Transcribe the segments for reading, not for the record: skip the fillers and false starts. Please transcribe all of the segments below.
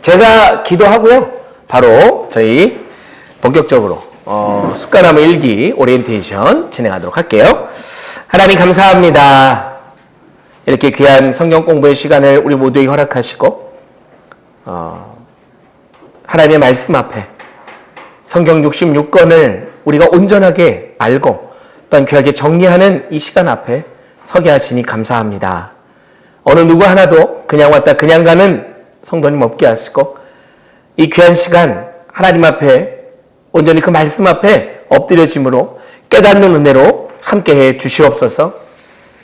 제가 기도하고요. 바로 저희 본격적으로 습관나무 일기 오리엔테이션 진행하도록 할게요. 하나님 감사합니다. 이렇게 귀한 성경 공부의 시간을 우리 모두에게 허락하시고 하나님의 말씀 앞에 성경 66권을 우리가 온전하게 알고 또한 귀하게 정리하는 이 시간 앞에 서게 하시니 감사합니다. 어느 누구 하나도 그냥 왔다 그냥 가는 성도님 없게 하시고 이 귀한 시간 하나님 앞에 온전히 그 말씀 앞에 엎드려짐으로 깨닫는 은혜로 함께해 주시옵소서.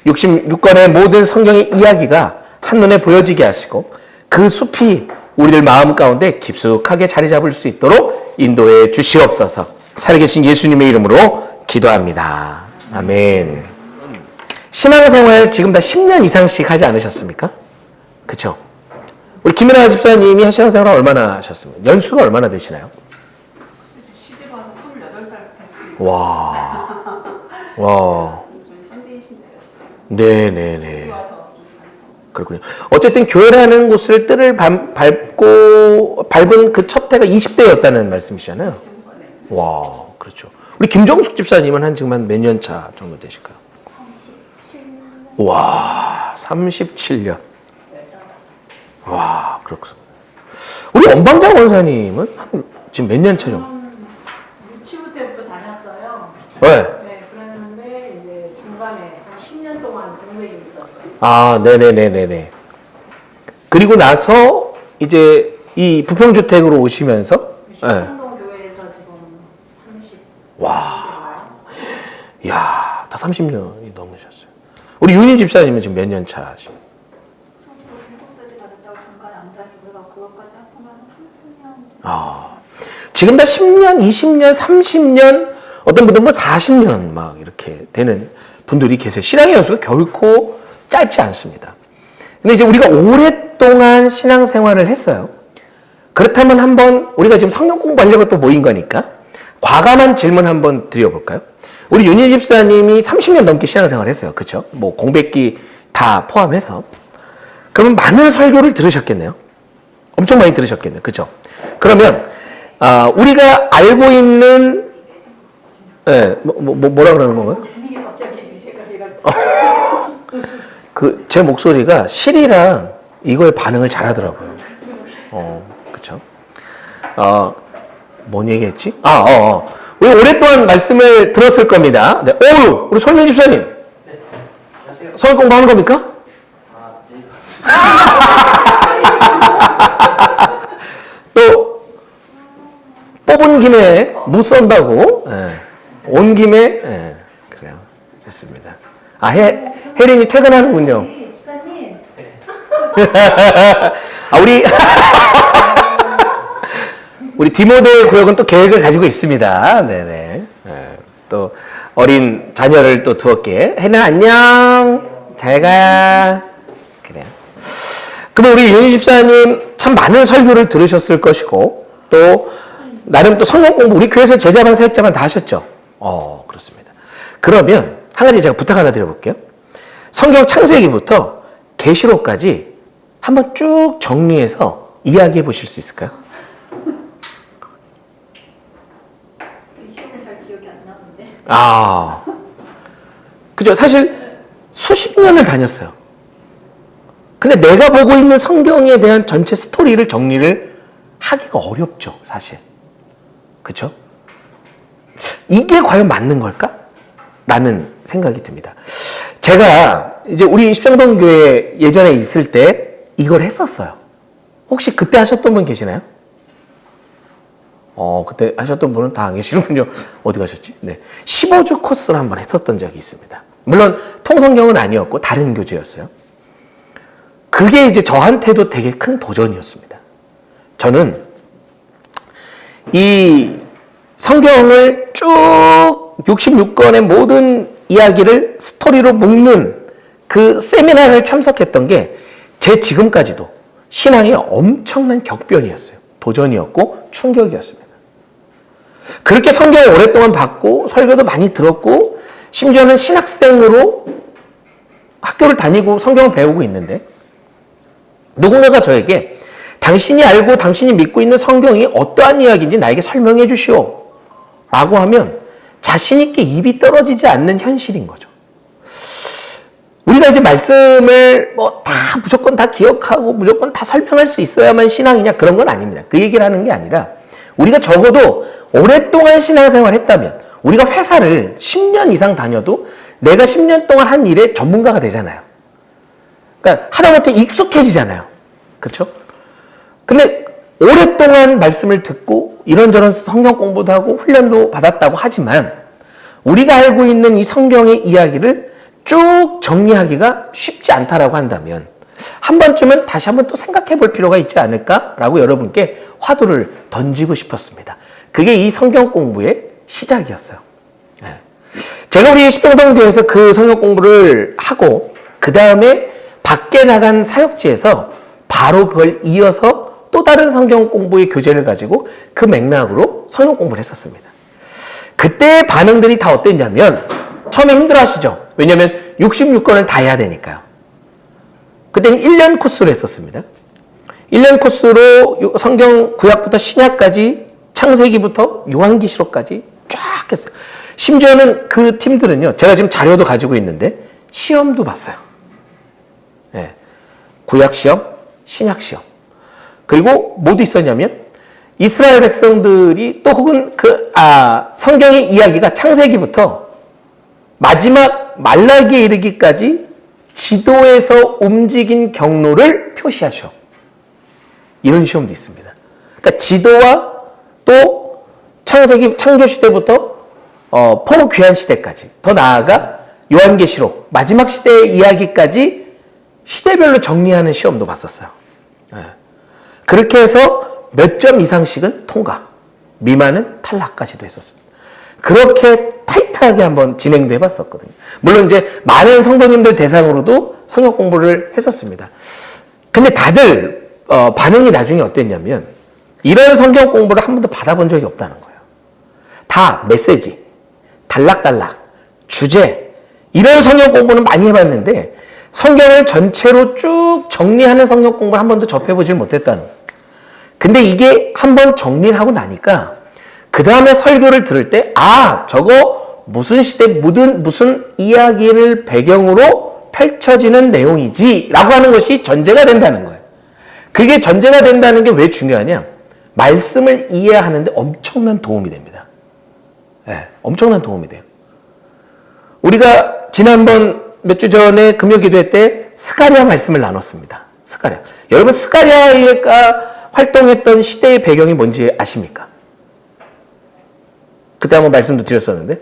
66권의 모든 성경의 이야기가 한눈에 보여지게 하시고 그 숲이 우리들 마음 가운데 깊숙하게 자리 잡을 수 있도록 인도해 주시옵소서. 살아계신 예수님의 이름으로 기도합니다. 아멘. 신앙생활 지금 다 10년 이상씩 하지 않으셨습니까? 그쵸? 우리 김연아 집사님이 신앙생활 얼마나 하셨습니까? 연수가 얼마나 되시나요? 시집 와서 28살 됐어요. 와. 좀 선배이신 데였어요. 네네네. 여기 와서 좀 다녔던 그렇군요. 어쨌든 교회라는 곳을 뜰을 밟은 그 첫 해가 20대였다는 말씀이시잖아요. 거. 네. 와, 그렇죠. 우리 김정숙 집사님은 한 지금 한 몇 년 차 정도 되실까요? 37년. 와, 37년. 와, 그렇군. 우리 원방장 원사님은 한 지금 몇 년 차 정도? 유치부 때부터 다녔어요. 네. 네, 그랬는데 이제 중간에 한 10년 동안 병맥이 있었어요. 아, 네네네네네. 그리고 나서 이제 이 부평주택으로 오시면서, 네. 신동교회에서 지금 30. 와, 이야, 다 30년이 넘으셨어요. 우리 윤희 집사님은 지금 몇 년 차시죠? 저도 7살때 받았다고 중간에 안 다니고 내가 그것까지 합하면 30년. 아, 지금 다 10년, 20년, 30년, 어떤 분들은 뭐 40년 막 이렇게 되는 분들이 계세요. 신앙의 연수가 결코 짧지 않습니다. 근데 이제 우리가 오랫동안 신앙생활을 했어요. 그렇다면 한번 우리가 지금 성경 공부하려고 또 모인 거니까 과감한 질문 한번 드려볼까요? 우리 윤희 집사님이 30년 넘게 신앙생활을 했어요. 그렇죠? 뭐 공백기 다 포함해서. 그러면 많은 설교를 들으셨겠네요. 엄청 많이 들으셨겠네요. 그렇죠? 그러면 우리가 알고 있는 뭐라 그러는 건가요? 분위기 갑자기 제가 해가지고. 제 목소리가 실이랑 이거에 반응을 잘하더라고요. 그쵸? 뭔 얘기했지? 우리 오랫동안 말씀을 들었을 겁니다. 네. 우리 손민 집사님. 네. 안녕하세요. 서울 공부하는 겁니까? 또, 뽑은 김에 무 썬다고, 온 김에, 그래요. 좋습니다. 혜린이 퇴근하는군요. 집사님. 우리 디모데 구역은 또 계획을 가지고 있습니다. 네네. 또 어린 자녀를 또 두었기에 혜나 안녕. 잘 가. 그래요. 그럼 우리 윤희 집사님 참 많은 설교를 들으셨을 것이고 또 나름 또 성경 공부 우리 교회에서 제자반 사역자반 다 하셨죠. 그렇습니다. 그러면 한 가지 제가 부탁 하나 드려볼게요. 성경 창세기부터 계시록까지 한번 쭉 정리해서 이야기해 보실 수 있을까요? 시험은 잘 기억이 안 나는데. 그죠? 사실 수십 년을 다녔어요. 근데 내가 보고 있는 성경에 대한 전체 스토리를 정리를 하기가 어렵죠, 사실. 그쵸? 이게 과연 맞는 걸까? 라는 생각이 듭니다. 제가 이제 우리 십성동교회 예전에 있을 때 이걸 했었어요. 혹시 그때 하셨던 분 계시나요? 그때 하셨던 분은 다 안 계시는군요. 어디 가셨지? 네. 15주 코스를 한번 했었던 적이 있습니다. 물론 통성경은 아니었고 다른 교재였어요. 그게 이제 저한테도 되게 큰 도전이었습니다. 저는 이 성경을 쭉 66권의 모든 이야기를 스토리로 묶는 그 세미나를 참석했던 게 제 지금까지도 신앙의 엄청난 격변이었어요. 도전이었고 충격이었습니다. 그렇게 성경을 오랫동안 봤고 설교도 많이 들었고 심지어는 신학생으로 학교를 다니고 성경을 배우고 있는데 누군가가 저에게 당신이 알고 당신이 믿고 있는 성경이 어떠한 이야기인지 나에게 설명해 주시오. 라고 하면 자신 있게 입이 떨어지지 않는 현실인 거죠. 우리가 이제 말씀을 무조건 다 기억하고 무조건 다 설명할 수 있어야만 신앙이냐 그런 건 아닙니다. 그 얘기를 하는 게 아니라 우리가 적어도 오랫동안 신앙생활 했다면 우리가 회사를 10년 이상 다녀도 내가 10년 동안 한 일에 전문가가 되잖아요. 그러니까 하다못해 익숙해지잖아요. 그렇죠? 근데 오랫동안 말씀을 듣고 이런저런 성경 공부도 하고 훈련도 받았다고 하지만 우리가 알고 있는 이 성경의 이야기를 쭉 정리하기가 쉽지 않다라고 한다면 한 번쯤은 다시 한번 또 생각해 볼 필요가 있지 않을까라고 여러분께 화두를 던지고 싶었습니다. 그게 이 성경 공부의 시작이었어요. 제가 우리 십동동교회에서 그 성경 공부를 하고 그 다음에 밖에 나간 사역지에서 바로 그걸 이어서 또 다른 성경 공부의 교재를 가지고 그 맥락으로 성경 공부를 했었습니다. 그때 반응들이 다 어땠냐면 처음에 힘들어 하시죠. 왜냐하면 66권을 다 해야 되니까요. 그때는 1년 코스로 했었습니다. 1년 코스로 성경 구약부터 신약까지 창세기부터 요한계시록까지 쫙 했어요. 심지어는 그 팀들은요. 제가 지금 자료도 가지고 있는데 시험도 봤어요. 네. 구약 시험, 신약 시험. 그리고 뭐도 있었냐면 이스라엘 백성들이 또 혹은 성경의 이야기가 창세기부터 마지막 말라기에 이르기까지 지도에서 움직인 경로를 표시하셔. 이런 시험도 있습니다. 그러니까 지도와 또 창세기 창조 시대부터 포로 귀환 시대까지 더 나아가 요한계시록 마지막 시대의 이야기까지 시대별로 정리하는 시험도 봤었어요. 그렇게 해서 몇 점 이상씩은 통과, 미만은 탈락까지도 했었습니다. 그렇게 타이트하게 한번 진행도 해봤었거든요. 물론 이제 많은 성도님들 대상으로도 성경 공부를 했었습니다. 근데 다들 반응이 나중에 어땠냐면 이런 성경 공부를 한 번도 받아본 적이 없다는 거예요. 다 메시지, 단락단락, 주제 이런 성경 공부는 많이 해봤는데 성경을 전체로 쭉 정리하는 성경 공부를 한 번도 접해보질 못했다는 거예요. 근데 이게 한번 정리를 하고 나니까 그 다음에 설교를 들을 때 저거 무슨 시대 무슨 이야기를 배경으로 펼쳐지는 내용이지 라고 하는 것이 전제가 된다는 거예요. 그게 전제가 된다는 게 왜 중요하냐? 말씀을 이해하는데 엄청난 도움이 됩니다. 네, 엄청난 도움이 돼요. 우리가 지난번 몇 주 전에 금요기도회 때 스가랴 말씀을 나눴습니다. 스가랴. 여러분 스가랴가 활동했던 시대의 배경이 뭔지 아십니까? 그때 한번 말씀도 드렸었는데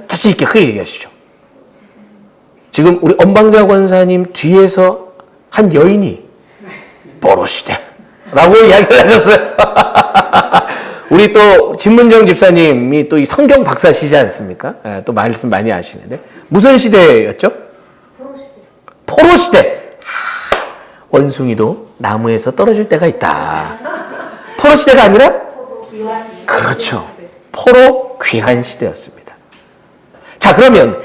자신 있게 크게 얘기하시죠. 지금 우리 엄방자 권사님 뒤에서 한 여인이 포로시대라고 이야기를 하셨어요. 우리 또 진문정 집사님이 또 이 성경 박사시지 않습니까? 또 말씀 많이 하시는데 무슨 시대였죠? 포로시대. 원숭이도 나무에서 떨어질 때가 있다. 포로시대가 아니라? 그렇죠. 포로 귀한 시대였습니다. 자, 그러면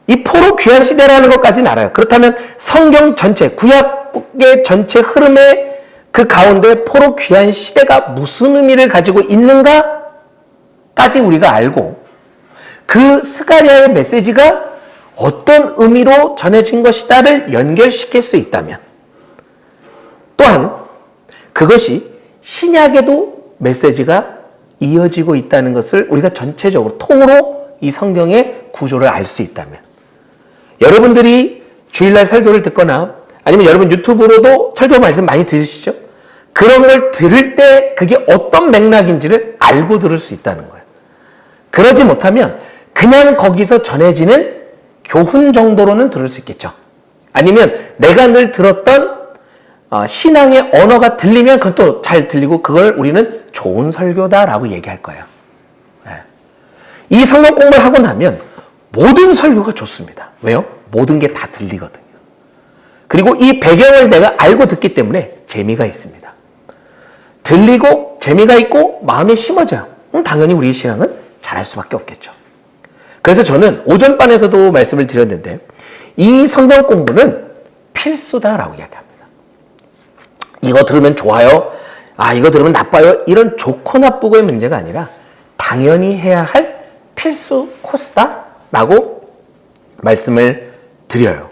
이 포로 귀한 시대라는 것까지는 알아요. 그렇다면 성경 전체, 구약의 전체 흐름의 그 가운데 포로 귀한 시대가 무슨 의미를 가지고 있는가까지 우리가 알고 그 스가랴의 메시지가 어떤 의미로 전해진 것이다를 연결시킬 수 있다면 또한 그것이 신약에도 메시지가 이어지고 있다는 것을 우리가 전체적으로 통으로 이 성경의 구조를 알 수 있다면 여러분들이 주일날 설교를 듣거나 아니면 여러분 유튜브로도 설교 말씀 많이 들으시죠? 그런 걸 들을 때 그게 어떤 맥락인지를 알고 들을 수 있다는 거예요. 그러지 못하면 그냥 거기서 전해지는 교훈 정도로는 들을 수 있겠죠. 아니면 내가 늘 들었던 신앙의 언어가 들리면 그건 또 잘 들리고 그걸 우리는 좋은 설교다라고 얘기할 거예요. 이 성경 공부를 하고 나면 모든 설교가 좋습니다. 왜요? 모든 게 다 들리거든요. 그리고 이 배경을 내가 알고 듣기 때문에 재미가 있습니다. 들리고 재미가 있고 마음에 심어져요. 당연히 우리 신앙은 잘할 수밖에 없겠죠. 그래서 저는 오전반에서도 말씀을 드렸는데 이 성경 공부는 필수다라고 이야기합니다. 이거 들으면 좋아요. 아, 이거 들으면 나빠요. 이런 좋고 나쁘고의 문제가 아니라 당연히 해야 할 필수 코스다라고 말씀을 드려요.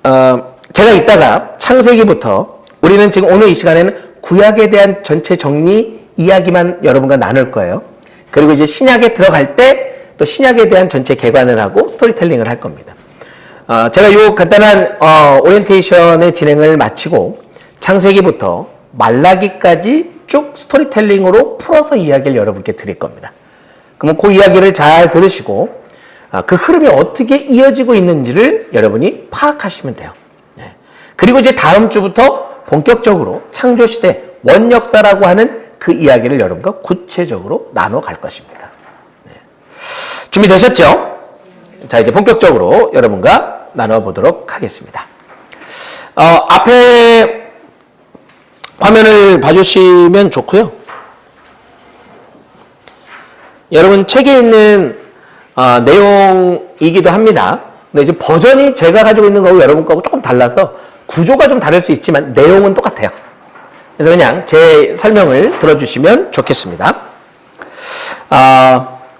제가 이따가 창세기부터 우리는 지금 오늘 이 시간에는 구약에 대한 전체 정리 이야기만 여러분과 나눌 거예요. 그리고 이제 신약에 들어갈 때 또 신약에 대한 전체 개관을 하고 스토리텔링을 할 겁니다. 제가 이 간단한 오리엔테이션의 진행을 마치고 창세기부터 말라기까지 쭉 스토리텔링으로 풀어서 이야기를 여러분께 드릴 겁니다. 그러면 그 이야기를 잘 들으시고 그 흐름이 어떻게 이어지고 있는지를 여러분이 파악하시면 돼요. 그리고 이제 다음 주부터 본격적으로 창조시대 원역사라고 하는 그 이야기를 여러분과 구체적으로 나눠갈 것입니다. 준비되셨죠? 자, 이제 본격적으로 여러분과 나눠보도록 하겠습니다. 앞에 화면을 봐주시면 좋고요. 여러분 책에 있는 내용이기도 합니다. 근데 이제 버전이 제가 가지고 있는 거하고 여러분 거하고 조금 달라서 구조가 좀 다를 수 있지만 내용은 똑같아요. 그래서 그냥 제 설명을 들어주시면 좋겠습니다.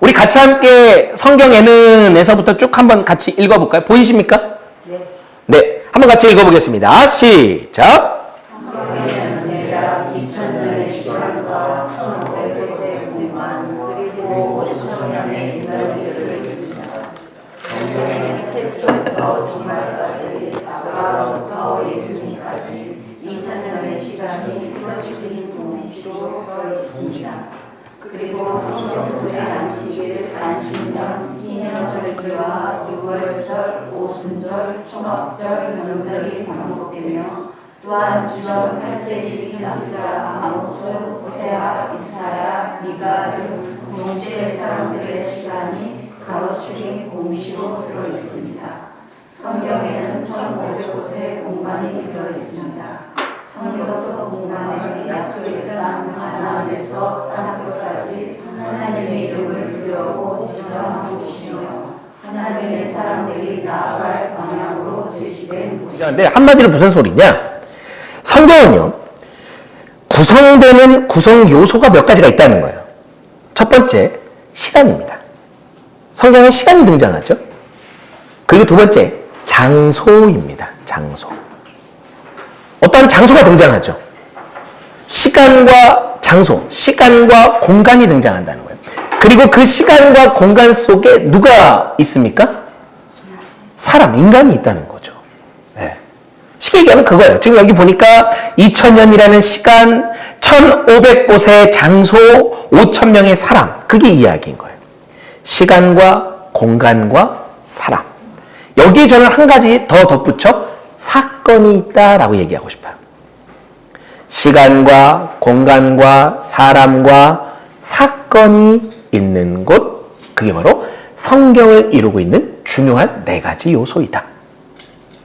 우리 같이 함께 성경 예능에서부터 쭉 한번 같이 읽어볼까요? 보이십니까? 네. 네, 한번 같이 읽어보겠습니다. 시작! 성경에는 대략 2000년의 시간과 1500곳의 공간 그리고 5천년의 인간들을 있습니다. 성경에는 태초부터 종말까지 아브라함부터 예수님까지 2000년의 시간이 쓰러진 동시로 들어있습니다. 그리고 성경 속의 안식년, 기념절기와 유월절, 오순절, 초막절, 명절이 반복되며 또한 주전 8세기 선지자 아모스, 호세아, 이사야, 미가 등 동시대 사람들의 시간이 가로축이 공시로 들어있습니다. 성경에는 1500곳의 공간이 들어있습니다. 성경서 공간의 약속의 땅 가나안에서 땅끝까지 하나님의 이름을 두려워 지정하시며 하나님의 사람들이 나아갈 방향으로 제시된 곳입니다. 근데 한마디로 무슨 소리냐? 성경은요, 구성되는 구성 요소가 몇 가지가 있다는 거예요. 첫 번째, 시간입니다. 성경에 시간이 등장하죠. 그리고 두 번째, 장소입니다. 장소. 어떠한 장소가 등장하죠. 시간과 장소, 시간과 공간이 등장한다는 거예요. 그리고 그 시간과 공간 속에 누가 있습니까? 사람, 인간이 있다는 거죠. 네. 쉽게 얘기하면 그거예요. 지금 여기 보니까 2000년이라는 시간, 1500곳의 장소, 5000명의 사람, 그게 이야기인 거예요. 시간과 공간과 사람. 여기에 저는 한 가지 더 덧붙여 사건이 있다라고 얘기하고 싶어요. 시간과 공간과 사람과 사건이 있는 곳, 그게 바로 성경을 이루고 있는 중요한 네 가지 요소이다.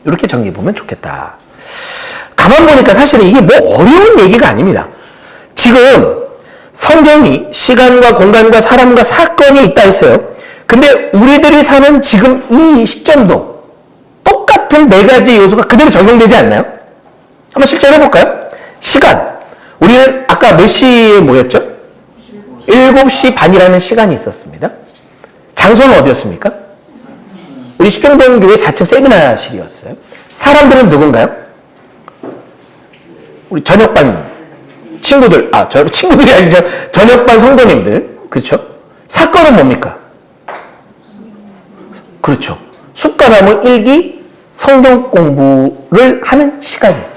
이렇게 정리해보면 좋겠다. 가만 보니까 사실은 이게 뭐 어려운 얘기가 아닙니다. 지금 성경이 시간과 공간과 사람과 사건이 있다 했어요. 근데 우리들이 사는 지금 이 시점도 똑같은 네 가지 요소가 그대로 적용되지 않나요? 한번 실제로 해볼까요? 시간. 우리는 아까 몇 시에 모였죠? 7시 반이라는 시간이 있었습니다. 장소는 어디였습니까? 우리 십정동교회 4층 세미나실이었어요. 사람들은 누군가요? 우리 저녁반 친구들, 친구들이 아니죠. 저녁반 성도님들. 그렇죠? 사건은 뭡니까? 그렇죠. 숫가나무 일기 성경 공부를 하는 시간이에요.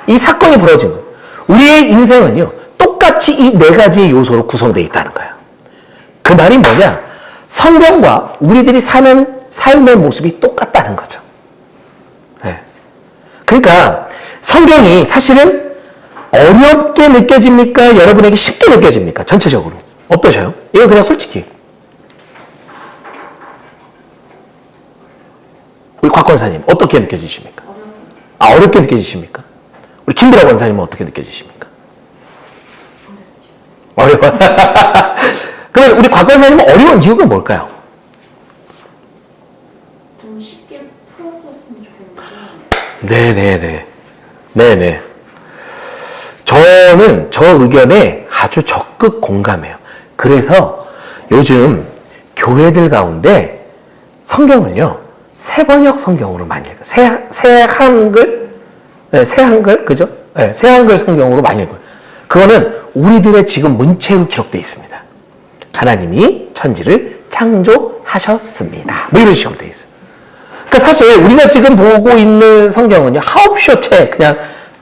이 사건이 벌어진 거예요. 우리의 인생은요, 똑같이 이 네 가지 요소로 구성되어 있다는 거예요. 그 말이 뭐냐? 성경과 우리들이 사는 삶의 모습이 똑같다는 거죠. 네. 그러니까 성경이 사실은 어렵게 느껴집니까? 여러분에게 쉽게 느껴집니까? 전체적으로. 어떠셔요? 이거 그냥 솔직히. 우리 곽 권사님 어떻게 느껴지십니까? 어렵게 느껴지십니까? 우리 김비라 권사님은 어떻게 느껴지십니까? 어려워. 그럼 우리 곽 권사님은 어려운 이유가 뭘까요? 좀 쉽게 풀었었으면 좋겠는데. 네네네. 네네. 저는 저 의견에 아주 적극 공감해요. 그래서 요즘 교회들 가운데 성경을요, 새번역 성경으로 많이 읽어요. 새 한글? 네, 새 한글? 그죠? 네, 새 한글 성경으로 많이 읽어요. 그거는 우리들의 지금 문체로 기록되어 있습니다. 하나님이 천지를 창조하셨습니다. 뭐 이런 식으로 되어 있어요. 그러니까 사실 우리가 지금 보고 있는 성경은요, 하옵쇼체, 그냥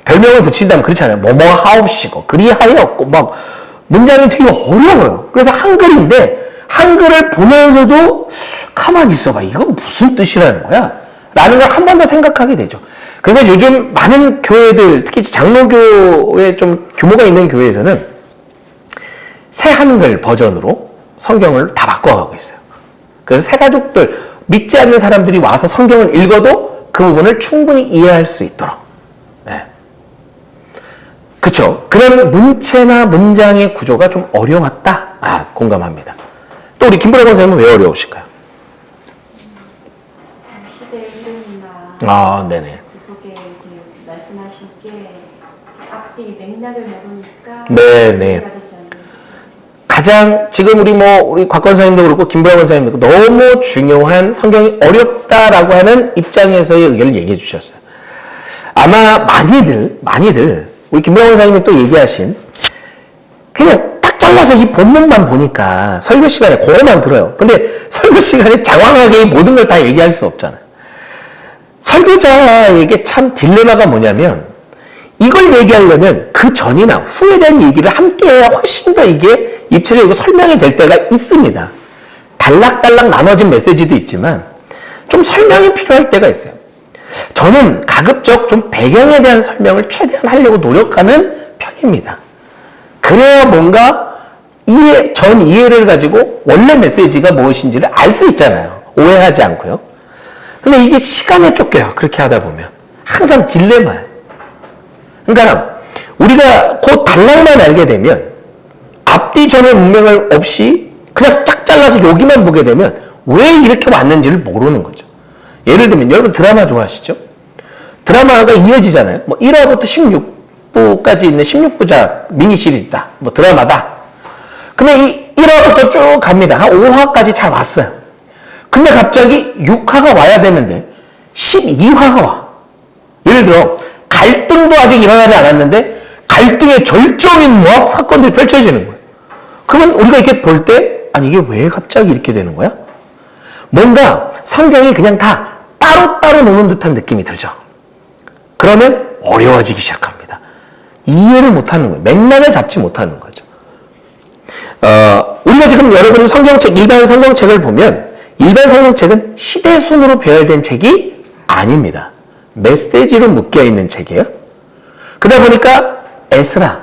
별명을 붙인다면 그렇잖아요. 뭐뭐 하옵시고, 그리하였고, 막, 문장이 되게 어려워요. 그래서 한글인데, 한글을 보면서도 가만히 있어봐. 이건 무슨 뜻이라는 거야? 라는 걸 한 번 더 생각하게 되죠. 그래서 요즘 많은 교회들, 특히 장로교에 좀 규모가 있는 교회에서는 새 한글 버전으로 성경을 다 바꿔가고 있어요. 그래서 새 가족들, 믿지 않는 사람들이 와서 성경을 읽어도 그 부분을 충분히 이해할 수 있도록. 네. 그쵸. 그런 문체나 문장의 구조가 좀 어려웠다. 공감합니다. 또 우리 김보라 권사님은 왜 어려우실까요? 시대의 흐름이나 네네. 그 속에 그 말씀하신 게 앞뒤 맥락을 모르니까 네네. 이해가 되지 않는. 가장 지금 우리 곽 권사님도 그렇고 김보라 권사님도 그렇고 너무 중요한 성경이 어렵다라고 하는 입장에서의 의견을 얘기해 주셨어요. 아마 많이들 우리 김보라 권사님이 또 얘기하신 그냥 딱 잘라서 이 본문만 보니까 설교 시간에 그거만 들어요. 근데 설교 시간에 장황하게 모든 걸 다 얘기할 수 없잖아요. 설교자에게 참 딜레마가 뭐냐면 이걸 얘기하려면 그 전이나 후에 대한 얘기를 함께 해야 훨씬 더 이게 입체적이고 설명이 될 때가 있습니다. 단락단락 나눠진 메시지도 있지만 좀 설명이 필요할 때가 있어요. 저는 가급적 좀 배경에 대한 설명을 최대한 하려고 노력하는 편입니다. 그래야 뭔가 전 이해를 가지고 원래 메시지가 무엇인지를 알 수 있잖아요. 오해하지 않고요. 근데 이게 시간에 쫓겨요. 그렇게 하다 보면. 항상 딜레마예요. 그러니까 우리가 그 단락만 알게 되면 앞뒤 전의 문맥을 없이 그냥 쫙 잘라서 여기만 보게 되면 왜 이렇게 왔는지를 모르는 거죠. 예를 들면 여러분 드라마 좋아하시죠? 드라마가 이어지잖아요. 뭐 1화부터 16부까지 있는 16부작 미니 시리즈다. 뭐 드라마다. 근데 이 1화부터 쭉 갑니다. 한 5화까지 잘 왔어요. 근데 갑자기 6화가 와야 되는데 12화가 와. 예를 들어 갈등도 아직 일어나지 않았는데 갈등의 절정인 막 사건들이 펼쳐지는 거예요. 그러면 우리가 이렇게 볼 때 아니 이게 왜 갑자기 이렇게 되는 거야? 뭔가 성경이 그냥 다 따로따로 노는 듯한 느낌이 들죠. 그러면 어려워지기 시작합니다. 이해를 못하는 거예요. 맥락을 잡지 못하는 거죠. 우리가 지금 여러분 성경책, 일반 성경책을 보면 일반 성경책은 시대순으로 배열된 책이 아닙니다. 메시지로 묶여있는 책이에요. 그러다 보니까 에스라,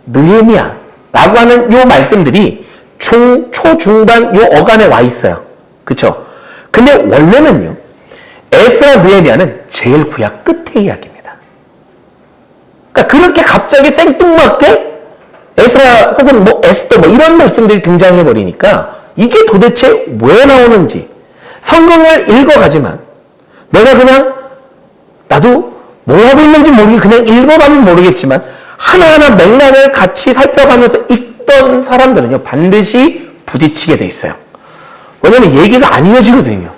느헤미야라고 하는 요 말씀들이 초중반 요 어간에 와 있어요. 그쵸? 근데 원래는요, 에스라, 느헤미야는 제일 구약 끝의 이야기입니다. 그러니까 그렇게 갑자기 생뚱맞게 에스라 혹은 뭐 에스더 뭐 이런 말씀들이 등장해 버리니까 이게 도대체 왜 나오는지 성경을 읽어가지만 내가 그냥 나도 뭘 하고 있는지 모르게 그냥 읽어가면 모르겠지만 하나하나 맥락을 같이 살펴가면서 읽던 사람들은요 반드시 부딪히게 돼 있어요. 왜냐면 얘기가 안 이어지거든요.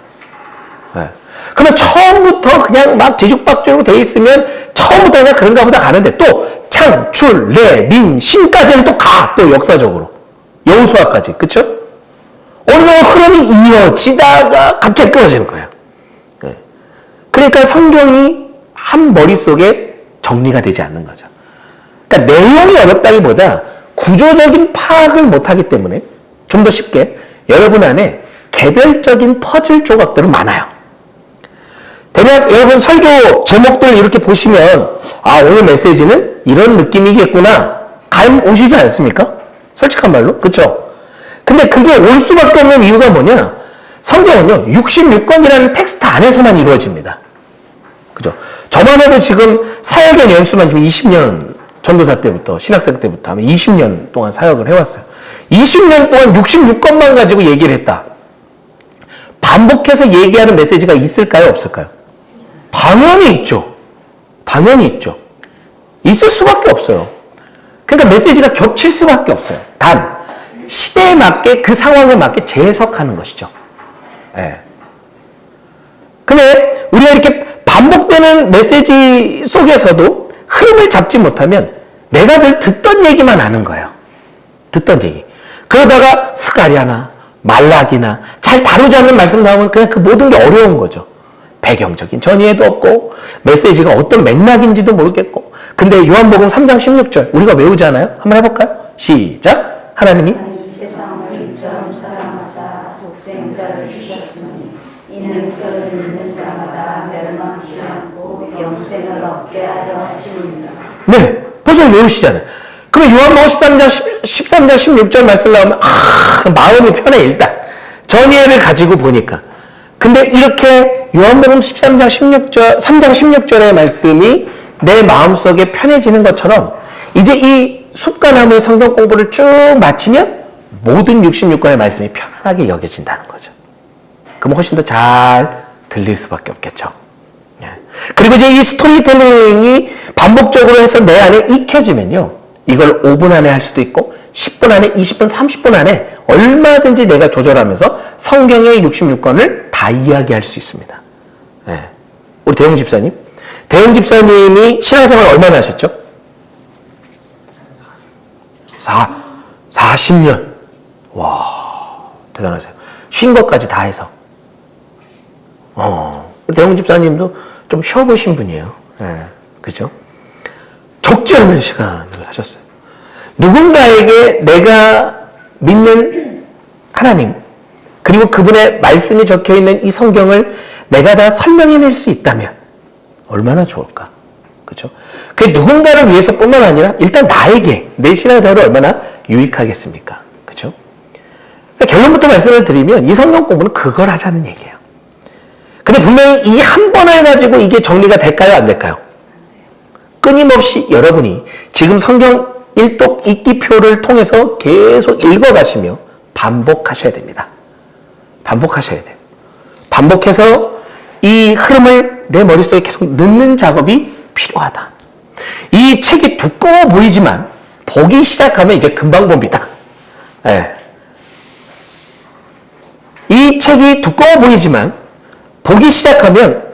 네. 그러면 처음부터 그냥 막 뒤죽박죽으로 돼 있으면 처음부터 그냥 그런가 보다 가는데 또 창출, 내, 민, 신까지는 또 가. 또 역사적으로. 여호수아까지. 그쵸? 어느 정도 흐름이 이어지다가 갑자기 끊어지는 거예요. 네. 그러니까 성경이 한 머릿속에 정리가 되지 않는 거죠. 그러니까 내용이 어렵다기보다 구조적인 파악을 못하기 때문에 좀 더 쉽게 여러분 안에 개별적인 퍼즐 조각들은 많아요. 대략 여러분 설교 제목들 이렇게 보시면 오늘 메시지는 이런 느낌이겠구나 감 오시지 않습니까? 솔직한 말로. 그쵸? 근데 그게 올 수밖에 없는 이유가 뭐냐? 성경은요 66권이라는 텍스트 안에서만 이루어집니다. 그죠? 저만 해도 지금 사역의 연수만 지금 20년 전도사 때부터 신학생 때부터 하면 20년 동안 사역을 해왔어요. 20년 동안 66권만 가지고 얘기를 했다. 반복해서 얘기하는 메시지가 있을까요? 없을까요? 당연히 있죠. 당연히 있죠. 있을 수밖에 없어요. 그러니까 메시지가 겹칠 수밖에 없어요. 단, 시대에 맞게 그 상황에 맞게 재해석하는 것이죠. 예. 근데 우리가 이렇게 반복되는 메시지 속에서도 흐름을 잡지 못하면 내가 늘 듣던 얘기만 하는 거예요. 듣던 얘기. 그러다가 스가랴나 말라기나 잘 다루지 않는 말씀 나오면 그냥 그 모든 게 어려운 거죠. 배경적인 전이해도 없고 메시지가 어떤 맥락인지도 모르겠고. 근데 요한복음 3장 16절 우리가 외우잖아요. 한번 해볼까요? 시작. 하나님이 이 세상을 이처럼 사랑하사 독생자를 주셨으니 이는 저를 믿는 자마다 멸망치 않고 영생을 얻게 하려 하심이니라. 네, 벌써 외우시잖아요. 그럼 요한복음 13장 16절 말씀 나오면 마음이 편해 일단. 전이해를 가지고 보니까. 근데 이렇게 요한복음 3장 16절의 말씀이 내 마음속에 편해지는 것처럼 이제 이 숲과나무의 성경 공부를 쭉 마치면 모든 66권의 말씀이 편안하게 여겨진다는 거죠. 그럼 훨씬 더 잘 들릴 수밖에 없겠죠. 그리고 이제 이 스토리텔링이 반복적으로 해서 내 안에 익혀지면요. 이걸 5분 안에 할 수도 있고 10분 안에 20분 30분 안에 얼마든지 내가 조절하면서 성경의 66권을 다 이야기할 수 있습니다. 우리 대웅 집사님. 대웅 집사님이 신앙생활 얼마나 하셨죠? 40년. 와, 대단하세요. 쉰 것까지 다 해서. 우리 대웅 집사님도 좀 쉬어보신 분이에요. 그죠? 적지 않은 시간을 하셨어요. 누군가에게 내가 믿는 하나님, 그리고 그분의 말씀이 적혀 있는 이 성경을 내가 다 설명해낼 수 있다면 얼마나 좋을까? 그죠? 그게 누군가를 위해서뿐만 아니라 일단 나에게 내 신앙생활이 얼마나 유익하겠습니까? 그죠? 그러니까 결론부터 말씀을 드리면 이 성경 공부는 그걸 하자는 얘기예요. 근데 분명히 이 한 번을 가지고 이게 정리가 될까요? 안 될까요? 끊임없이 여러분이 지금 성경 일독 읽기표를 통해서 계속 읽어가시며 반복하셔야 됩니다. 반복하셔야 돼요. 반복해서 이 흐름을 내 머릿속에 계속 넣는 작업이 필요하다. 이 책이 두꺼워 보이지만 보기 시작하면 이제 금방 봅니다. 이 책이 두꺼워 보이지만 보기 시작하면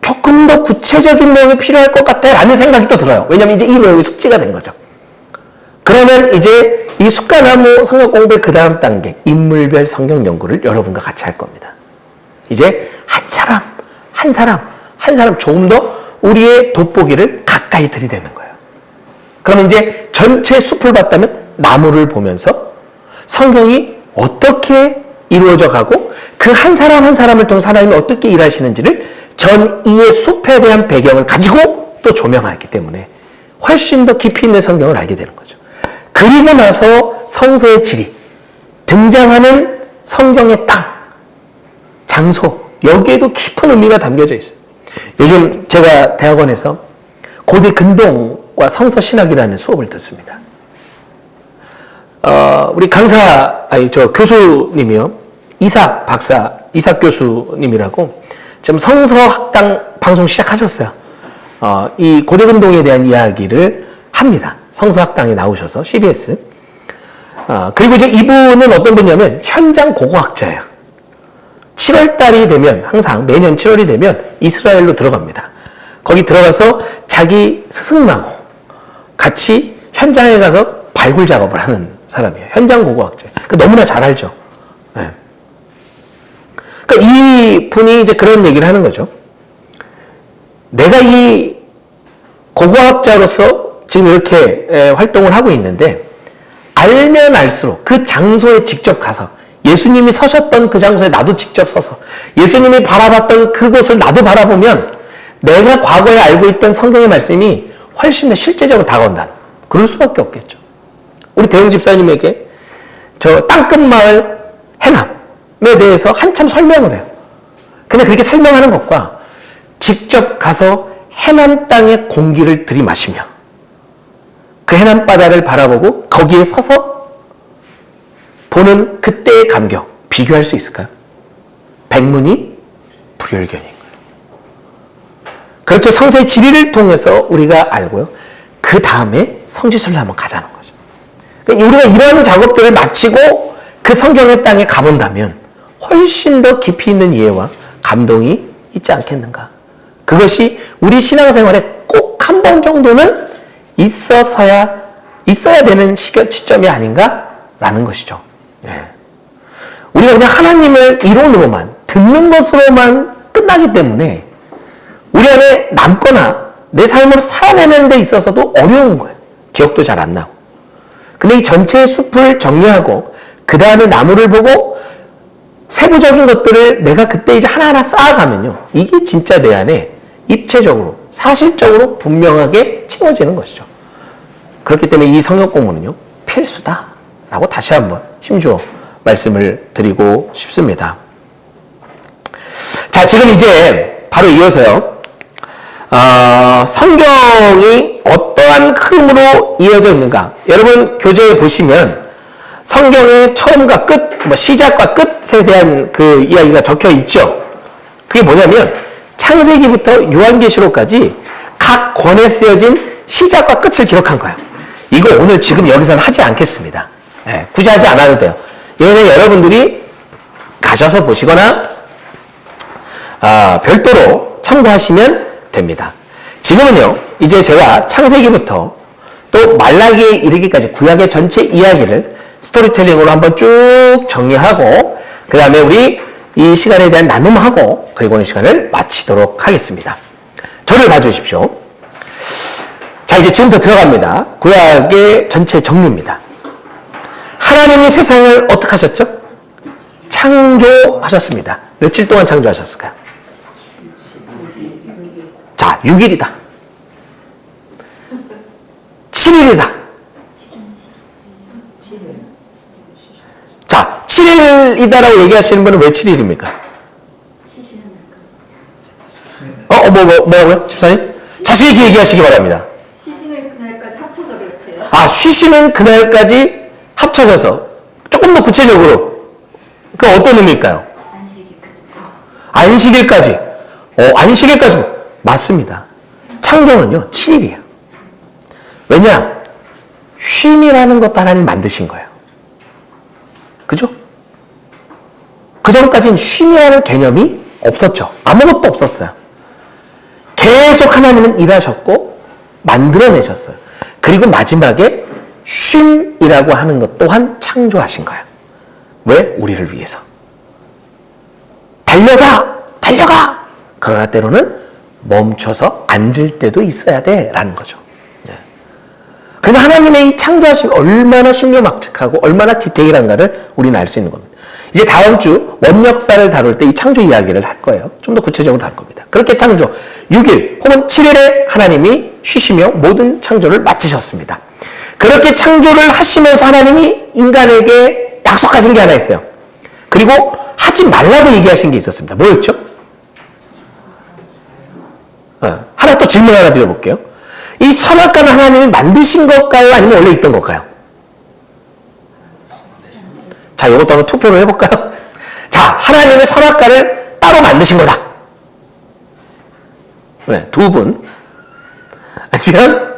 조금 더 구체적인 내용이 필요할 것 같아 라는 생각이 또 들어요. 왜냐하면 이제 이 내용이 숙지가 된 거죠. 그러면 이제 이 숲과나무 성경 공부의 그 다음 단계 인물별 성경 연구를 여러분과 같이 할 겁니다. 이제 한 사람 조금 더 우리의 돋보기를 가까이 들이대는 거예요. 그러면 이제 전체 숲을 봤다면 나무를 보면서 성경이 어떻게 이루어져 가고 그 한 사람 한 사람을 통해 하나님이 어떻게 일하시는지를 전이의 숲에 대한 배경을 가지고 또 조명하기 때문에 훨씬 더 깊이 있는 성경을 알게 되는 거죠. 그리고 나서 성서의 지리, 등장하는 성경의 땅, 장소, 여기에도 깊은 의미가 담겨져 있어요. 요즘 제가 대학원에서 고대 근동과 성서 신학이라는 수업을 듣습니다. 우리 교수님이요. 이삭 교수님이라고 지금 성서학당 방송 시작하셨어요. 이 고대 근동에 대한 이야기를 합니다. 성서학당에 나오셔서 CBS. 그리고 이제 이분은 어떤 분이냐면 현장 고고학자예요. 7월 달이 되면 항상 매년 7월이 되면 이스라엘로 들어갑니다. 거기 들어가서 자기 스승하고 같이 현장에 가서 발굴 작업을 하는 사람이에요. 현장 고고학자. 너무나 잘 알죠. 그러니까 이 분이 이제 그런 얘기를 하는 거죠. 내가 이 고고학자로서 지금 이렇게 활동을 하고 있는데 알면 알수록 그 장소에 직접 가서 예수님이 서셨던 그 장소에 나도 직접 서서 예수님이 바라봤던 그곳을 나도 바라보면 내가 과거에 알고 있던 성경의 말씀이 훨씬 더 실제적으로 다가온다는 그럴 수밖에 없겠죠. 우리 대웅 집사님에게 저 땅끝마을 해남에 대해서 한참 설명을 해요. 근데 그렇게 설명하는 것과 직접 가서 해남 땅의 공기를 들이마시며 그 해남 바다를 바라보고 거기에 서서 보는 그때의 감격 비교할 수 있을까요? 백문이 불여일견인 거예요. 그렇게 성서의 지리를 통해서 우리가 알고요. 그 다음에 성지순례 한번 가자는 거죠. 그러니까 우리가 이런 작업들을 마치고 그 성경의 땅에 가본다면 훨씬 더 깊이 있는 이해와 감동이 있지 않겠는가. 그것이 우리 신앙생활에 꼭 한 번 정도는 있어야 되는 시점이 아닌가라는 것이죠. 네. 우리가 그냥 하나님을 이론으로만 듣는 것으로만 끝나기 때문에 우리 안에 남거나 내 삶을 살아내는 데 있어서도 어려운 거예요. 기억도 잘 안 나고. 근데 이 전체의 숲을 정리하고 그 다음에 나무를 보고 세부적인 것들을 내가 그때 이제 하나하나 쌓아가면요. 이게 진짜 내 안에 입체적으로, 사실적으로 분명하게 채워지는 것이죠. 그렇기 때문에 이 성경 공부는요. 필수다라고 다시 한번 힘주어 말씀을 드리고 싶습니다. 자, 지금 이제 바로 이어서요. 성경이 어떠한 흐름으로 이어져 있는가. 여러분 교재에 보시면 성경의 처음과 끝, 시작과 끝에 대한 그 이야기가 적혀 있죠. 그게 뭐냐면 창세기부터 요한계시록까지 각 권에 쓰여진 시작과 끝을 기록한 거예요. 이거 오늘 지금 여기서는 하지 않겠습니다. 네, 굳이 하지 않아도 돼요. 이거는 여러분들이 가셔서 보시거나 별도로 참고하시면 됩니다. 지금은요, 이제 제가 창세기부터 또 말라기에 이르기까지 구약의 전체 이야기를 스토리텔링으로 한번 쭉 정리하고 그 다음에 우리 이 시간에 대한 나눔하고 그리고 이 시간을 마치도록 하겠습니다. 저를 봐주십시오. 자, 이제 지금부터 들어갑니다. 구약의 전체 정리입니다. 하나님이 세상을 어떻게 하셨죠? 창조하셨습니다. 며칠 동안 창조하셨을까요? 자, 6일이다. 7일이다. 자, 7일이다라고 얘기하시는 분은 왜 7일입니까? 뭐라고요? 집사님? 자신 있게 얘기하시기 바랍니다. 쉬시는 그날까지 합쳐서 그렇대요. 쉬시는 그날까지 합쳐져서 조금 더 구체적으로 그 어떤 의미일까요? 안식일까지. 안식일까지 맞습니다. 창조는요 7일이에요. 왜냐? 쉼이라는 것도 하나님 만드신 거예요. 그죠? 그 전까지는 쉼이라는 개념이 없었죠. 아무것도 없었어요. 계속 하나님은 일하셨고 만들어내셨어요. 그리고 마지막에 쉼이라고 하는 것 또한 창조하신 거예요. 왜? 우리를 위해서. 달려가! 그러나 때로는 멈춰서 앉을 때도 있어야 돼 라는 거죠. 네. 그러니까 하나님의 이 창조하심이 얼마나 신묘막측하고 얼마나 디테일한가를 우리는 알 수 있는 겁니다. 이제 다음 주 원역사를 다룰 때 이 창조 이야기를 할 거예요. 좀 더 구체적으로 다룰 겁니다. 그렇게 창조 6일 혹은 7일에 하나님이 쉬시며 모든 창조를 마치셨습니다. 그렇게 창조를 하시면서 하나님이 인간에게 약속하신 게 하나 있어요. 그리고 하지 말라고 얘기하신 게 있었습니다. 뭐였죠? 하나 또 질문 하나 드려볼게요. 이 선악과는 하나님이 만드신 걸까요? 아니면 원래 있던 걸까요? 자, 이것도 한번 투표를 해볼까요? 자, 하나님의 선악과를 따로 만드신 거다. 네, 두 분. 아니면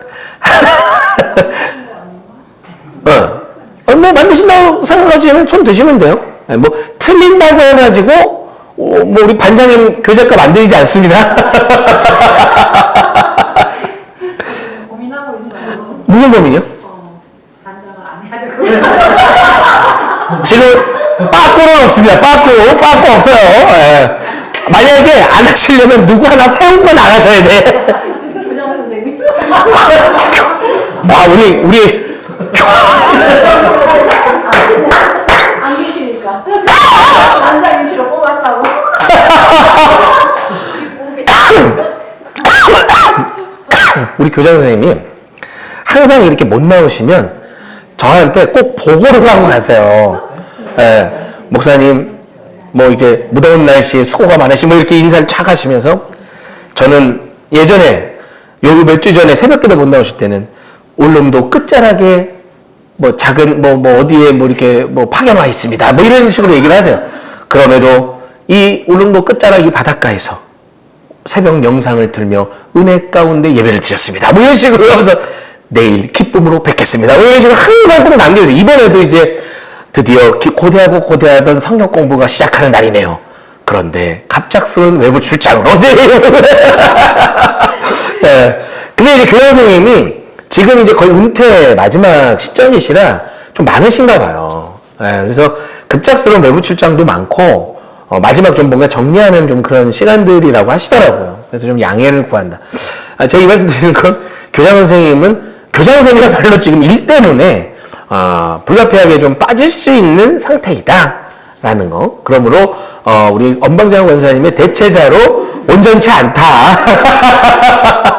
뭐 만드신다고 생각하시면 손 드시면 돼요. 네, 뭐 틀린다고 해가지고 뭐 우리 반장님 교재가 만들지 않습니다. 고민하고 있어요. 무슨 고민이요? 반장을 안 해야 될 것 같아요. 지금 빠꾸는 없습니다. 빠꾸 없어요. 예. 만약에 안 하시려면 누구 하나 세우고 나가셔야 돼. 교장 선생님. 우리 안 계시니까. 반장 위치로 뽑았다고. 우리 교장 선생님이 항상 이렇게 못 나오시면 저한테 꼭 보고를 하고 가세요. 예, 목사님, 뭐 이제 무더운 날씨에 수고가 많으시고 뭐 이렇게 인사를 착 하시면서 저는 예전에 요 몇 주 전에 새벽기도 못 나오실 때는 울릉도 끝자락에 뭐 작은 뭐 어디에 뭐 이렇게 뭐 파견 와 있습니다. 뭐 이런 식으로 얘기를 하세요. 그럼에도 이 울릉도 끝자락 이 바닷가에서 새벽 영상을 들며 은혜 가운데 예배를 드렸습니다. 뭐 이런 식으로 하면서 내일 기쁨으로 뵙겠습니다. 이런 식으로 항상 꼭 남겨주세요. 이번에도 이제 드디어 고대하고 고대하던 성경 공부가 시작하는 날이네요. 그런데 갑작스러운 외부 출장으로 네. 근데 이제 교장 선생님이 지금 이제 거의 은퇴 마지막 시점이시라 좀 많으신가 봐요. 네. 그래서 급작스러운 외부 출장도 많고 마지막 좀 뭔가 정리하는 좀 그런 시간들이라고 하시더라고요. 그래서 좀 양해를 구한다. 제가 이 말씀 드리는 건 교장 선생님은 교장 선생님이 별로 지금 일 때문에 불가피하게 좀 빠질 수 있는 상태이다라는 거. 그러므로 우리 엄방장 권사님의 대체자로 온전치 않다.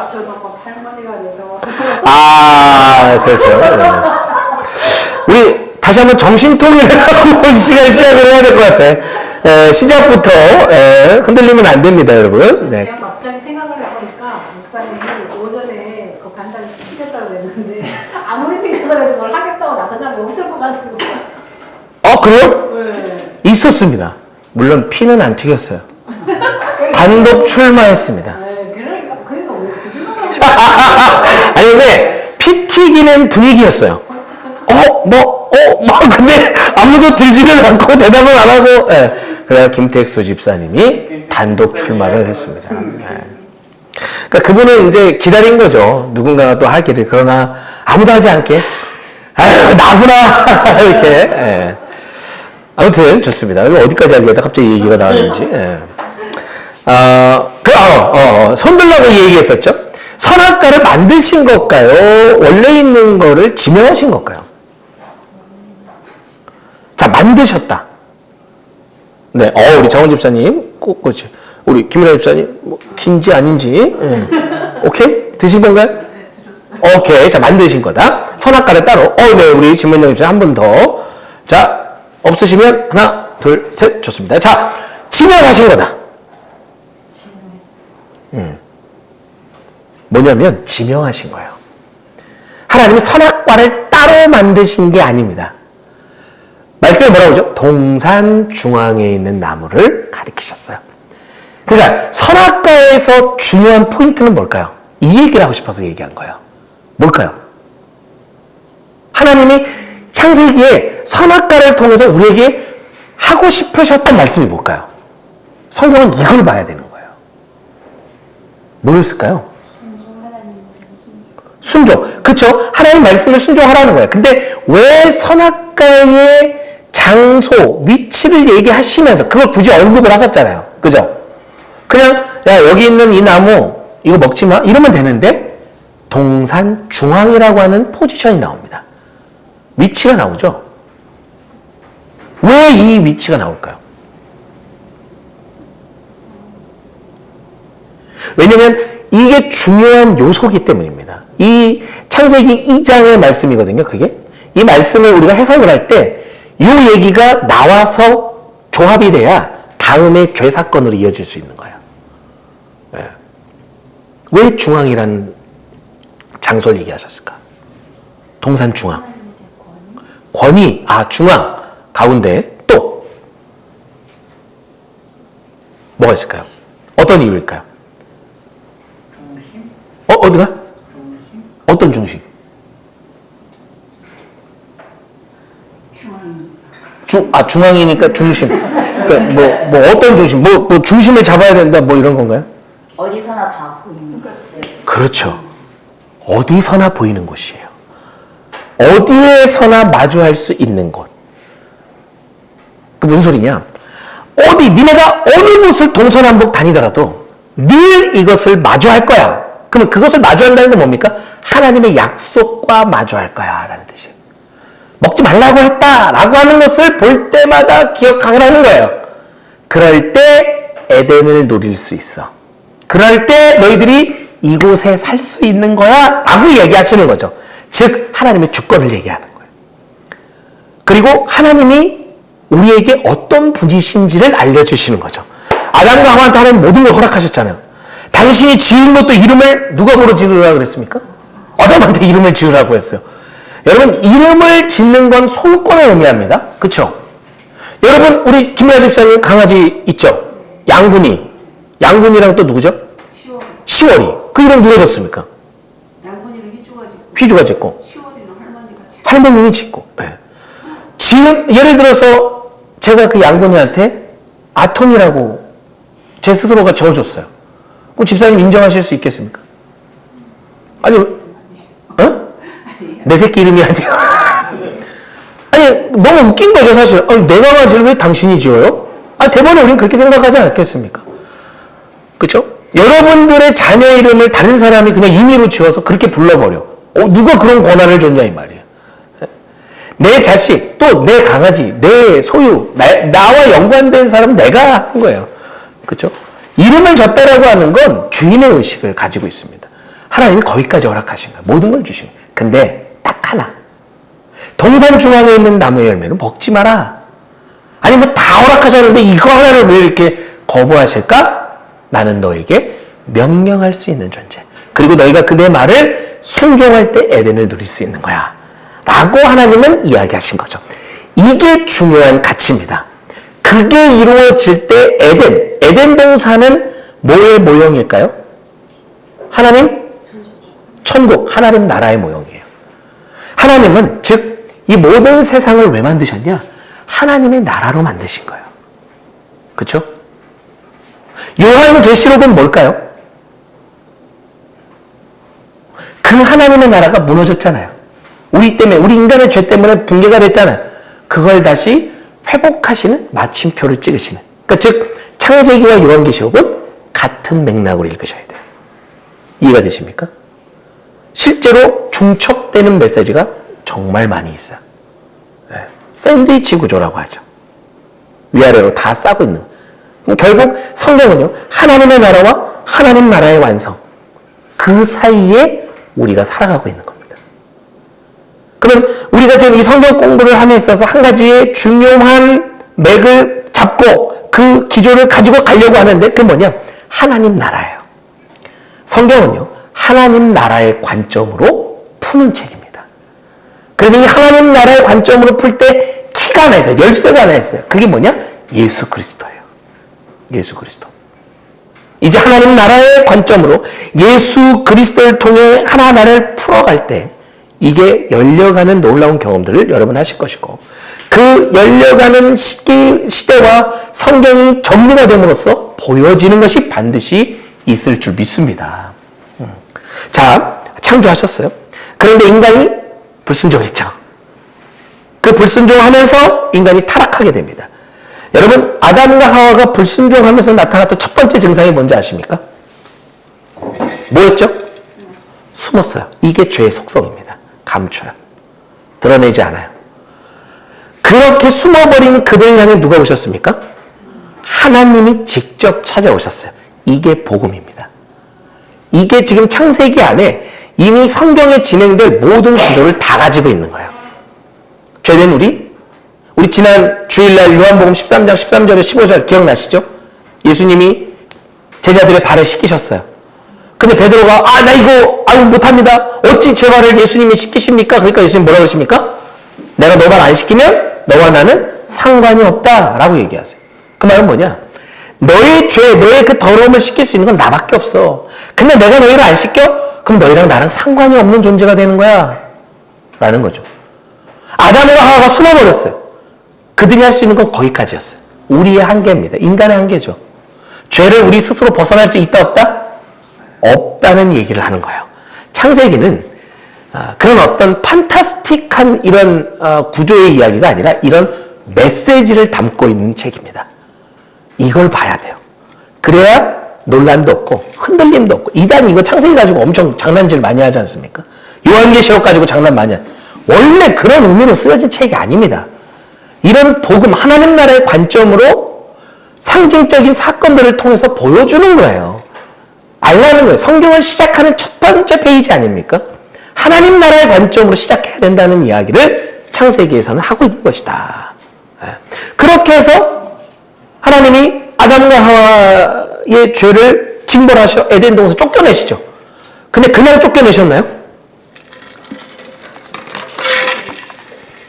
저도 막 할머니가 돼서 그렇죠. 네. 우리 다시 한번 정신통일을 하고 시작을 해야 될 것 같아. 시작부터 흔들리면 안 됩니다, 여러분. 네. 제가 갑자기 생각을 해보니까 목사님이 오전에 그 반장이 시켰다고 그랬는데 아무리 생각을 해도 뭘 하겠다고 나선 사람이 없을 것 같은 거. 그래요? 네. 있었습니다. 물론 피는 안 튀겼어요. 단독 출마했습니다. 네, 그러니까 왜 거짓말을 아니, 근데 피 튀기는 분위기였어요. 근데 아무도 들지는 않고 대답을 안 하고, 그래서 김택수 집사님이 단독 출마를 했습니다. 그러니까 그분은 이제 기다린 거죠. 누군가가 또 하기를. 그러나 아무도 하지 않게, 나구나! 이렇게. 아무튼 좋습니다. 어디까지 하기에다 갑자기 얘기가 나왔는지. 손 들라고 얘기했었죠. 선악과를 만드신 것까요? 원래 있는 거를 지명하신 것까요? 자, 만드셨다. 네, 우리 정원 집사님, 꼭 그렇지. 우리 김은혜 집사님, 긴지 아닌지, 오케이? 드신 건가요? 네, 드셨어요. 오케이, 자, 만드신 거다. 선악과를 따로. 네, 우리 진문영 집사님 한 번 더. 자, 없으시면 하나, 둘, 셋, 좋습니다. 자, 지명하신 거다. 뭐냐면 지명하신 거예요. 하나님이 선악과를 따로 만드신 게 아닙니다. 말씀에 뭐라고 하죠? 동산 중앙에 있는 나무를 가리키셨어요. 그러니까 선악과에서 중요한 포인트는 뭘까요? 이 얘기를 하고 싶어서 얘기한 거예요. 뭘까요? 하나님이 창세기에 선악과를 통해서 우리에게 하고 싶으셨던 말씀이 뭘까요? 성경은 이걸 봐야 되는 거예요. 뭐였을까요? 순종. 그쵸? 하나님 말씀을 순종하라는 거예요. 근데 왜 선악과의 장소, 위치를 얘기하시면서 그걸 굳이 언급을 하셨잖아요. 그죠? 그냥 여기 있는 이 나무 이거 먹지 마 이러면 되는데 동산 중앙이라고 하는 포지션이 나옵니다. 위치가 나오죠? 왜 이 위치가 나올까요? 왜냐면 이게 중요한 요소이기 때문입니다. 이 창세기 2장의 말씀이거든요. 그게 이 말씀을 우리가 해석을 할 때 이 얘기가 나와서 조합이 돼야 다음에 죄 사건으로 이어질 수 있는 거예요. 네. 왜 중앙이라는 장소를 얘기하셨을까? 동산 중앙. 권위, 중앙, 가운데 또 뭐가 있을까요? 어떤 이유일까요? 중심? 어디가? 중심? 어떤 중심? 중앙이니까 중심. 그러니까 뭐 어떤 중심? 뭐 중심을 잡아야 된다 뭐 이런 건가요? 어디서나 다 보이는 거. 그렇죠. 어디서나 보이는 곳이에요. 어디에서나 마주할 수 있는 곳. 그 무슨 소리냐? 니네가 어느 곳을 동서남북 다니더라도 늘 이것을 마주할 거야. 그러면 그것을 마주한다는 건 뭡니까? 하나님의 약속과 마주할 거야 라는 뜻이에요. 먹지 말라고 했다라고 하는 것을 볼 때마다 기억하라는 거예요. 그럴 때 에덴을 누릴 수 있어. 그럴 때 너희들이 이곳에 살 수 있는 거야 라고 얘기하시는 거죠. 즉 하나님의 주권을 얘기하는 거예요. 그리고 하나님이 우리에게 어떤 분이신지를 알려주시는 거죠. 아담과 하와한테 하나님 모든 걸 허락하셨잖아요. 당신이 지은 것도 이름을 누가 보러 지으라고 그랬습니까? 아담한테 이름을 지으라고 했어요. 여러분 이름을 짓는 건 소유권을 의미합니다. 그렇죠? 여러분 우리 김은아 집사님 강아지 있죠? 양군이랑 또 누구죠? 10월이. 그 이름 누가 줬습니까? 양군 이름이 좋아지고 휘주가 짓고, 10월에는 할머니가 지금 할머님이 짓고. 예. 지금 예를 들어서 제가 그 양분이한테 아톰이라고 제 스스로가 적어줬어요. 그럼 집사님 인정하실 수 있겠습니까? 아니, 어? 내 새끼 이름이 아니야. 아니, 너무 웃긴 거죠, 사실. 아니, 내가 가지를 왜 당신이 지어요? 아, 대번에 우리는 그렇게 생각하지 않겠습니까? 그쵸? 여러분들의 자녀 이름을 다른 사람이 그냥 임의로 지어서 그렇게 불러버려. 누가 그런 권한을 줬냐, 이 말이에요. 내 자식, 또 내 강아지, 내 소유, 나와 연관된 사람 내가 한 거예요. 그쵸? 이름을 줬다라고 하는 건 주인의 의식을 가지고 있습니다. 하나님이 거기까지 허락하신 거예요. 모든 걸 주신 거예요. 근데 딱 하나. 동산 중앙에 있는 나무의 열매는 먹지 마라. 아니 뭐 다 허락하셨는데 이거 하나를 왜 이렇게 거부하실까? 나는 너에게 명령할 수 있는 존재. 그리고 너희가 그의 말을 순종할 때 에덴을 누릴 수 있는 거야. 라고 하나님은 이야기하신 거죠. 이게 중요한 가치입니다. 그게 이루어질 때 에덴 동산은 뭐의 모형일까요? 하나님? 천국, 하나님 나라의 모형이에요. 하나님은 즉 이 모든 세상을 왜 만드셨냐? 하나님의 나라로 만드신 거예요. 그렇죠? 요한계시록은 뭘까요? 그 하나님의 나라가 무너졌잖아요. 우리 때문에, 우리 인간의 죄 때문에 붕괴가 됐잖아요. 그걸 다시 회복하시는 마침표를 찍으시는. 그러니까 즉 창세기와 요한계시록은 같은 맥락으로 읽으셔야 돼요. 이해가 되십니까? 실제로 중첩되는 메시지가 정말 많이 있어요. 네. 샌드위치 구조라고 하죠. 위아래로 다 싸고 있는. 결국 성경은요, 하나님의 나라와 하나님 나라의 완성. 그 사이에 우리가 살아가고 있는 겁니다. 그럼 우리가 지금 이 성경 공부를 함에 있어서 한 가지의 중요한 맥을 잡고 그 기조를 가지고 가려고 하는데 그게 뭐냐? 하나님 나라예요. 성경은요, 하나님 나라의 관점으로 푸는 책입니다. 그래서 이 하나님 나라의 관점으로 풀 때 키가 하나 있어요. 열쇠가 하나 있어요. 그게 뭐냐? 예수 그리스도예요. 예수 그리스도. 이제 하나님 나라의 관점으로 예수 그리스도를 통해 하나하나를 풀어갈 때 이게 열려가는 놀라운 경험들을 여러분 하실 것이고 그 열려가는 시대와 성경이 정리가 됨으로써 보여지는 것이 반드시 있을 줄 믿습니다. 자, 창조하셨어요. 그런데 인간이 불순종했죠. 그 불순종하면서 인간이 타락하게 됩니다. 여러분, 아담과 하와가 불순종하면서 나타났던 첫 번째 증상이 뭔지 아십니까? 뭐였죠? 숨었어요. 이게 죄의 속성입니다. 감춰요. 드러내지 않아요. 그렇게 숨어버린 그들을 향해 누가 오셨습니까? 하나님이 직접 찾아오셨어요. 이게 복음입니다. 이게 지금 창세기 안에 이미 성경에 진행될 모든 구조를 다 가지고 있는 거예요. 죄된 우리 지난 주일날 요한복음 13장 13절에 15절 기억나시죠? 예수님이 제자들의 발을 씻기셨어요. 근데 베드로가 나 이거 못합니다. 어찌 제 발을 예수님이 씻기십니까? 그러니까 예수님 뭐라고 하십니까? 내가 너 발 안 씻기면 너와 나는 상관이 없다라고 얘기하세요. 그 말은 뭐냐? 너의 죄, 너의 그 더러움을 씻길 수 있는 건 나밖에 없어. 근데 내가 너희를 안 씻겨? 그럼 너희랑 나랑 상관이 없는 존재가 되는 거야. 라는 거죠. 아담과 하와가 숨어버렸어요. 그들이 할 수 있는 건 거기까지였어요. 우리의 한계입니다. 인간의 한계죠. 죄를 우리 스스로 벗어날 수 있다 없다? 없다는 얘기를 하는 거예요. 창세기는 그런 어떤 판타스틱한 이런 구조의 이야기가 아니라 이런 메시지를 담고 있는 책입니다. 이걸 봐야 돼요. 그래야 논란도 없고 흔들림도 없고 이단 이거 창세기 가지고 엄청 장난질 많이 하지 않습니까? 요한계시록 가지고 장난 많이 하죠. 원래 그런 의미로 쓰여진 책이 아닙니다. 이런 복음 하나님 나라의 관점으로 상징적인 사건들을 통해서 보여주는 거예요. 알라는 거예요. 성경을 시작하는 첫 번째 페이지 아닙니까? 하나님 나라의 관점으로 시작해야 된다는 이야기를 창세기에서는 하고 있는 것이다. 그렇게 해서 하나님이 아담과 하와의 죄를 징벌하셔 에덴 동산에서 쫓겨내시죠. 근데 그냥 쫓겨내셨나요?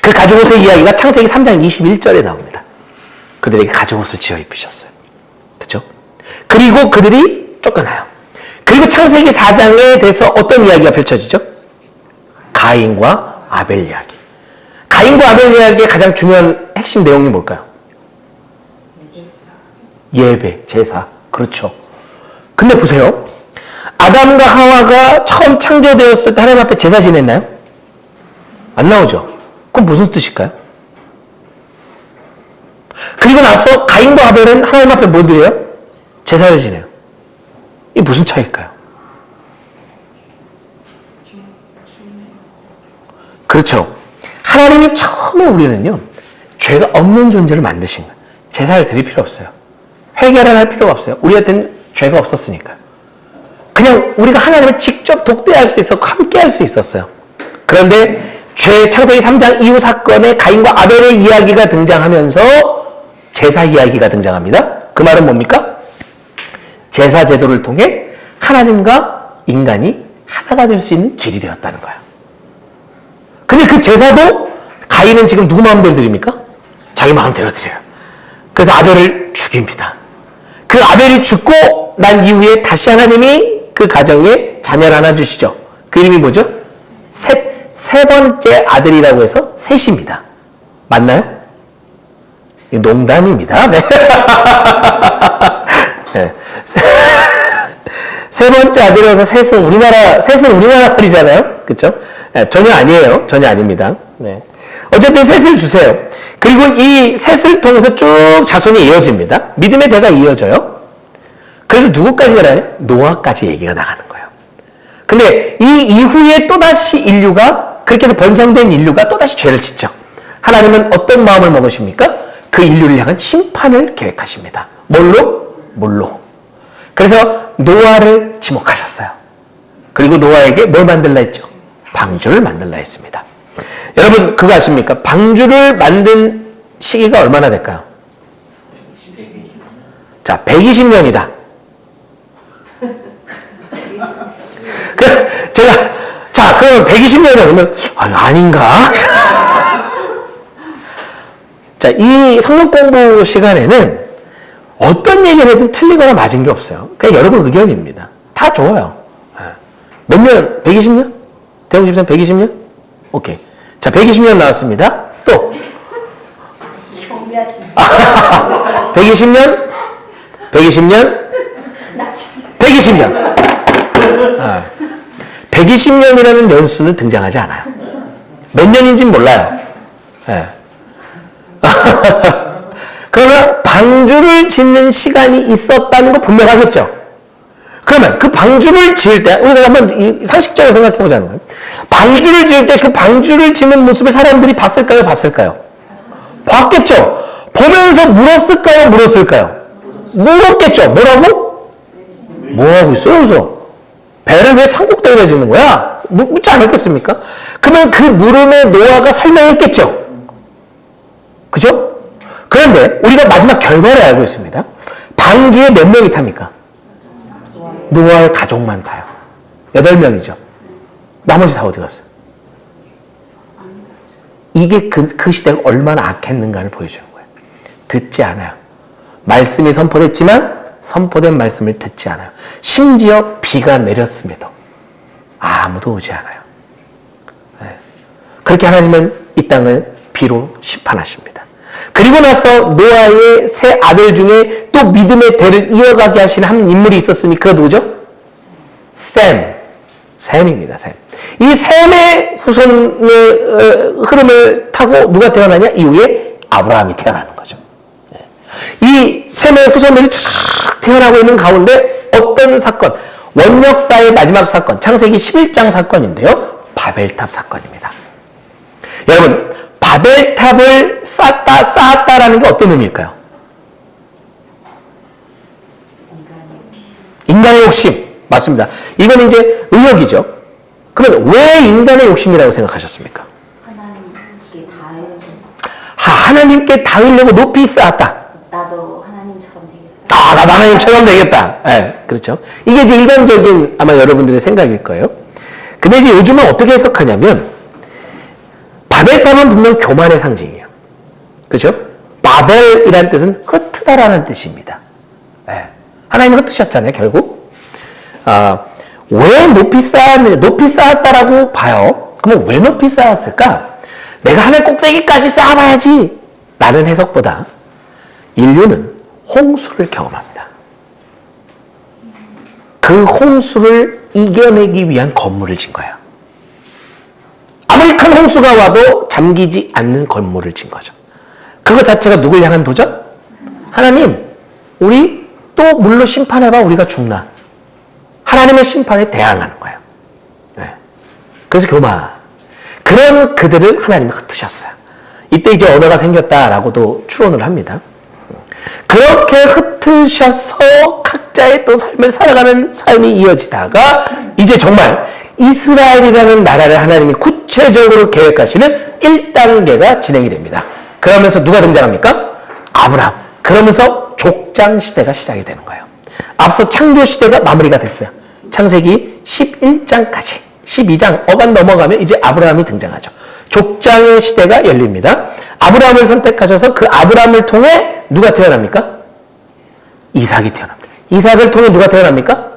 그 가죽옷의 이야기가 창세기 3장 21절에 나옵니다. 그들에게 가죽옷을 지어 입히셨어요. 그렇죠? 그리고 그들이 쫓겨나요. 그리고 창세기 4장에 대해서 어떤 이야기가 펼쳐지죠? 가인과 아벨 이야기. 가인과 아벨 이야기의 가장 중요한 핵심 내용이 뭘까요? 예배, 제사. 그렇죠. 근데 보세요. 아담과 하와가 처음 창조되었을 때 하나님 앞에 제사 지냈나요? 안 나오죠. 그럼 무슨 뜻일까요? 그리고 나서 가인과 아벨은 하나님 앞에 뭘 드려요? 제사를 지내요. 이게 무슨 차이일까요? 그렇죠. 하나님이 처음에 우리는요, 죄가 없는 존재를 만드신 거예요. 제사를 드릴 필요 없어요. 회개를 할 필요가 없어요. 우리한테는 죄가 없었으니까요. 그냥 우리가 하나님을 직접 독대할 수 있었고 함께 할 수 있었어요. 그런데 창세기 3장 이후 사건에 가인과 아벨의 이야기가 등장하면서 제사 이야기가 등장합니다. 그 말은 뭡니까? 제사 제도를 통해 하나님과 인간이 하나가 될 수 있는 길이 되었다는 거예요. 근데 그 제사도 가인은 지금 누구 마음대로 드립니까? 자기 마음대로 드려요. 그래서 아벨을 죽입니다. 그 아벨이 죽고 난 이후에 다시 하나님이 그 가정에 자녀를 하나 주시죠. 그 이름이 뭐죠? 세 번째 아들이라고 해서 셋입니다. 맞나요? 농담입니다. 네. 네. 세 번째 아들이라서 셋은 우리나라 말이잖아요. 그렇죠? 네, 전혀 아니에요. 전혀 아닙니다. 네. 어쨌든 셋을 주세요. 그리고 이 셋을 통해서 쭉 자손이 이어집니다. 믿음의 대가 이어져요. 그래서 누구까지 가나요? 노아까지 얘기가 나가는 거예요. 근데 이 이후에 또다시 인류가, 그렇게 해서 번성된 인류가 또다시 죄를 짓죠. 하나님은 어떤 마음을 먹으십니까? 그 인류를 향한 심판을 계획하십니다. 뭘로? 물로. 그래서 노아를 지목하셨어요. 그리고 노아에게 뭘 만들라 했죠? 방주를 만들라 했습니다. 여러분 그거 아십니까? 방주를 만든 시기가 얼마나 될까요? 자, 120년이다. 그러면 120년에 오면 아닌가? 자, 이 성경 공부 시간에는 어떤 얘기를 해도 틀리거나 맞은 게 없어요. 그냥 여러분 의견입니다. 다 좋아요. 몇 년? 120년? 대웅 집사님 120년? 오케이. 자, 120년 나왔습니다. 또? 120년? 120년? 120년. 120년이라는 연수는 등장하지 않아요. 몇 년인지는 몰라요. 네. 그러면 방주를 짓는 시간이 있었다는 거 분명하겠죠? 그러면 그 방주를 지을 때, 우리가 한번 상식적으로 생각해 보자는 거예요. 방주를 지을 때 그 방주를 짓는 모습을 사람들이 봤을까요? 봤겠죠? 보면서 물었을까요? 물었겠죠? 뭐라고? 뭐 하고 있어요, 여기서? 배를 왜 산꼭대기에 짓는 거야? 묻지 않았겠습니까? 그러면 그 물음에 노아가 설명했겠죠? 그죠? 그런데 우리가 마지막 결과를 알고 있습니다. 방주에 몇 명이 탑니까? 노아의 가족만 타요. 8명이죠. 나머지 다 어디 갔어요? 이게 그 시대가 얼마나 악했는가를 보여주는 거예요. 듣지 않아요. 말씀이 선포됐지만 선포된 말씀을 듣지 않아요. 심지어 비가 내렸음에도 아무도 오지 않아요. 네. 그렇게 하나님은 이 땅을 비로 심판하십니다. 그리고 나서 노아의 세 아들 중에 또 믿음의 대를 이어가게 하신 한 인물이 있었으니 그가 누구죠? 셈입니다. 셈. 이 셈의 후손의 흐름을 타고 누가 태어나냐? 이후에 아브라함이 태어나는 거죠. 이 셈의 후손들이 쭉 태어나고 있는 가운데 어떤 사건, 원역사의 마지막 사건, 창세기 11장 사건인데요. 바벨탑 사건입니다. 여러분, 바벨탑을 쌓았다라는 게 어떤 의미일까요? 인간의 욕심. 맞습니다. 이건 이제 의역이죠. 그러면 왜 인간의 욕심이라고 생각하셨습니까? 하나님께 닿으려고 높이 쌓았다. 나도 하나님처럼 되겠다. 나도 하나님처럼 되겠다. 네, 그렇죠. 이게 이제 일반적인 아마 여러분들의 생각일 거예요. 근데 이제 요즘은 어떻게 해석하냐면, 바벨탑은 분명 교만의 상징이에요. 그죠? 바벨이라는 뜻은 흩트다라는 뜻입니다. 네. 하나님은 흩으셨잖아요, 결국. 왜 높이 쌓았다라고 봐요. 그러면 왜 높이 쌓았을까? 내가 하늘 꼭대기까지 쌓아봐야지 라는 해석보다 인류는 홍수를 경험합니다. 그 홍수를 이겨내기 위한 건물을 진 거예요. 아무리 큰 홍수가 와도 잠기지 않는 건물을 진 거죠. 그거 자체가 누굴 향한 도전? 하나님, 우리 또 물로 심판해봐 우리가 죽나. 하나님의 심판에 대항하는 거예요. 네. 그래서 교마. 그런 그들을 하나님이 흩으셨어요. 이때 이제 언어가 생겼다라고도 추론을 합니다. 그렇게 흩으셔서 각자의 또 삶을 살아가는 삶이 이어지다가 이제 정말 이스라엘이라는 나라를 하나님이 구체적으로 계획하시는 1단계가 진행이 됩니다. 그러면서 누가 등장합니까? 아브라함. 그러면서 족장 시대가 시작이 되는 거예요. 앞서 창조 시대가 마무리가 됐어요. 창세기 11장까지. 12장 어간 넘어가면 이제 아브라함이 등장하죠. 족장의 시대가 열립니다. 아브라함을 선택하셔서 그 아브라함을 통해 누가 태어납니까? 이삭이 태어납니다. 이삭을 통해 누가 태어납니까?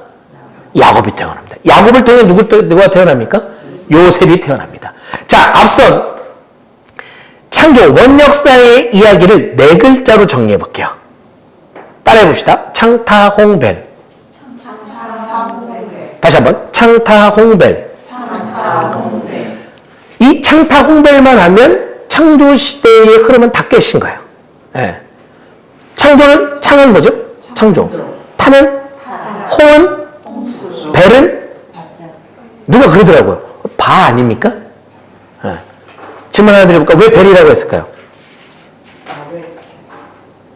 야곱이 태어납니다. 야곱을 통해 누가 태어납니까? 요셉이 태어납니다. 자, 앞선 창조 원역사의 이야기를 4글자로 정리해 볼게요. 따라해 봅시다. 창타홍벨. 다시 한번. 창타홍벨. 이 창타홍벨만 하면 창조 시대의 흐름은 다 깨신 거예요. 네. 창은 뭐죠? 창조. 타는? 홍은? 벨은? 누가 그러더라고요. 바 아닙니까? 네. 질문 하나 드려볼까? 왜 벨이라고 했을까요?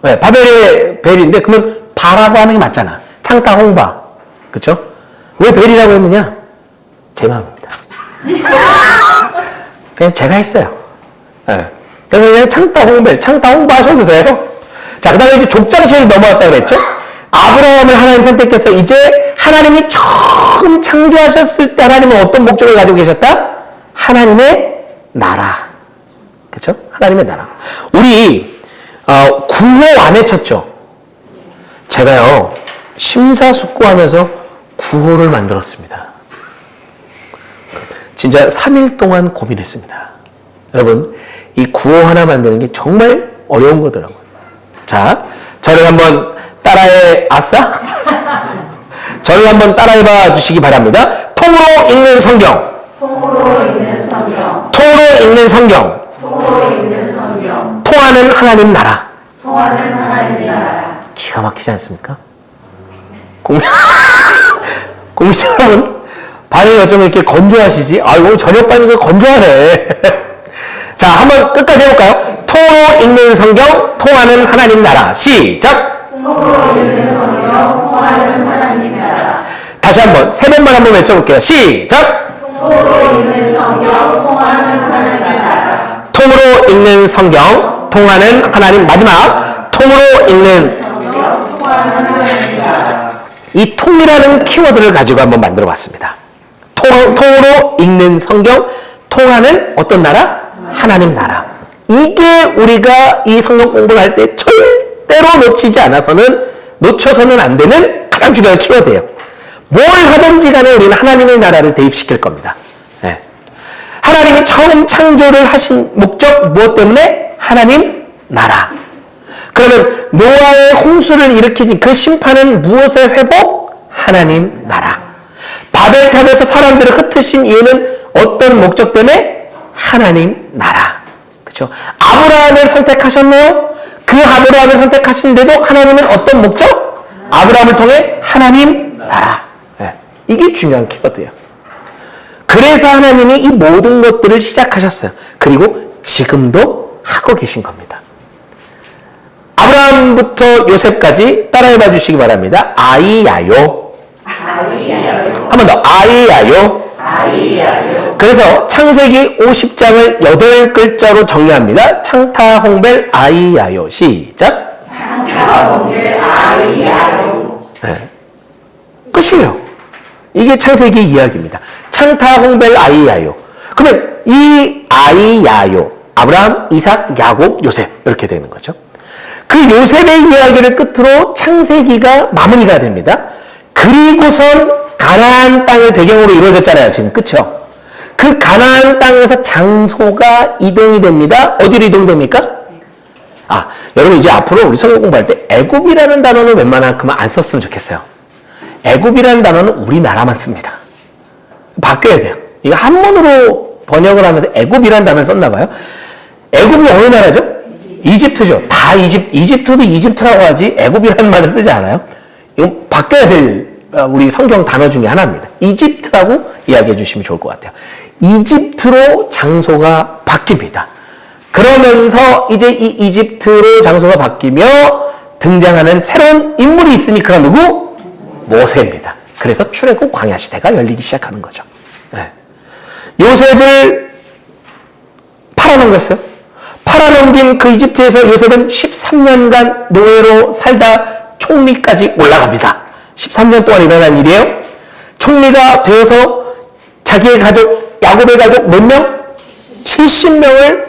네, 바벨의 벨인데 그러면 바라고 하는 게 맞잖아. 창타 홍바. 그쵸? 왜 벨이라고 했느냐? 제 마음입니다. 그냥 제가 했어요. 네. 그래서 그냥 창타 홍벨, 창타 홍바 하셔도 돼요. 자, 그 다음에 이제 족장시대로 넘어왔다고 그랬죠? 아브라함을 하나님 선택해서 이제 하나님이 처음 창조하셨을 때 하나님은 어떤 목적을 가지고 계셨다? 하나님의 나라. 그쵸? 하나님의 나라. 우리, 구호 안 외쳤죠? 제가요, 심사숙고하면서 구호를 만들었습니다. 진짜 3일 동안 고민했습니다. 여러분, 이 구호 하나 만드는 게 정말 어려운 거더라고요. 자, 저를 한번 아싸? 저를 한번 따라해봐 주시기 바랍니다. 통으로 읽는 성경. 통으로 읽는 성경. 통으로 읽는 성경. 통으로 읽는 성경. 통하는 하나님 나라. 통하는 하나님 나라. 기가 막히지 않습니까? 국민 여러분, 반응이 어쩜 이렇게 건조하시지? 오늘 저녁반이가 건조하네. 자, 한번 끝까지 해볼까요? 통으로 읽는 성경, 통하는 하나님 나라. 시작! 통으로 읽는 성경, 통하는 하나님 나라. 다시 한번, 3번만 한번 외쳐볼게요. 시작! 통으로 읽는 성경, 통하는 하나님 나라. 통으로 읽는 성경, 통하는 하나님, 마지막, 통으로 읽는 성경, 통하는 하나님 나라. 이 통이라는 키워드를 가지고 한번 만들어 봤습니다. 통으로 읽는 성경, 통하는 어떤 나라? 하나님 나라. 이게 우리가 이 성경 공부를 할 때 절대로 놓쳐서는 안 되는 가장 중요한 키워드예요. 뭘 하든지 간에 우리는 하나님의 나라를 대입시킬 겁니다. 네. 하나님이 처음 창조를 하신 목적 무엇 때문에? 하나님 나라. 그러면 노아의 홍수를 일으키신 그 심판은 무엇의 회복? 하나님 나라. 바벨탑에서 사람들을 흩으신 이유는 어떤 목적 때문에? 하나님 나라. 그렇죠? 아브라함을 선택하셨나요? 그 아브라함을 선택하시는데도 하나님은 어떤 목적? 아브라함을 통해 하나님 나라. 네. 이게 중요한 키워드예요. 그래서 하나님이 이 모든 것들을 시작하셨어요. 그리고 지금도 하고 계신 겁니다. 아브라함부터 요셉까지 따라해봐 주시기 바랍니다. 아이야요. 한 번 더. 아이야요. 그래서 창세기 50장을 8글자로 정리합니다. 창타홍벨 아이야요. 시작. 창타홍벨 아이야요. 네. 끝이에요. 이게 창세기 이야기입니다. 창타홍벨 아이야요. 그러면 이 아이야요, 아브라함, 이삭, 야곱, 요셉 이렇게 되는 거죠. 그 요셉의 이야기를 끝으로 창세기가 마무리가 됩니다. 그리고선 가나안 땅을 배경으로 이루어졌잖아요. 지금 그쵸? 그 가나안 땅에서 장소가 이동이 됩니다. 어디로 이동됩니까? 여러분 이제 앞으로 우리 성경 공부할 때 애굽이라는 단어는 웬만하면 안 썼으면 좋겠어요. 애굽이라는 단어는 우리나라만 씁니다. 바뀌어야 돼요. 이거 한문으로 번역을 하면서 애굽이라는 단어를 썼나 봐요. 애굽이 어느 나라죠? 이집트죠. 다 이집트도 이집트라고 하지 애굽이라는 말을 쓰지 않아요. 이건 바뀌어야 될 우리 성경 단어 중에 하나입니다. 이집트라고 이야기해 주시면 좋을 것 같아요. 이집트로 장소가 바뀝니다. 그러면서 이제 이 이집트로 장소가 바뀌며 등장하는 새로운 인물이 있으니 그가 누구? 모세입니다. 그래서 출애굽 광야 시대가 열리기 시작하는 거죠. 네. 요셉을 팔아넘겼어요. 팔아넘긴 그 이집트에서 요셉은 13년간 노예로 살다 총리까지 올라갑니다. 13년 동안 일어난 일이에요. 총리가 되어서 자기의 가족, 야곱의 가족 몇 명? 70명을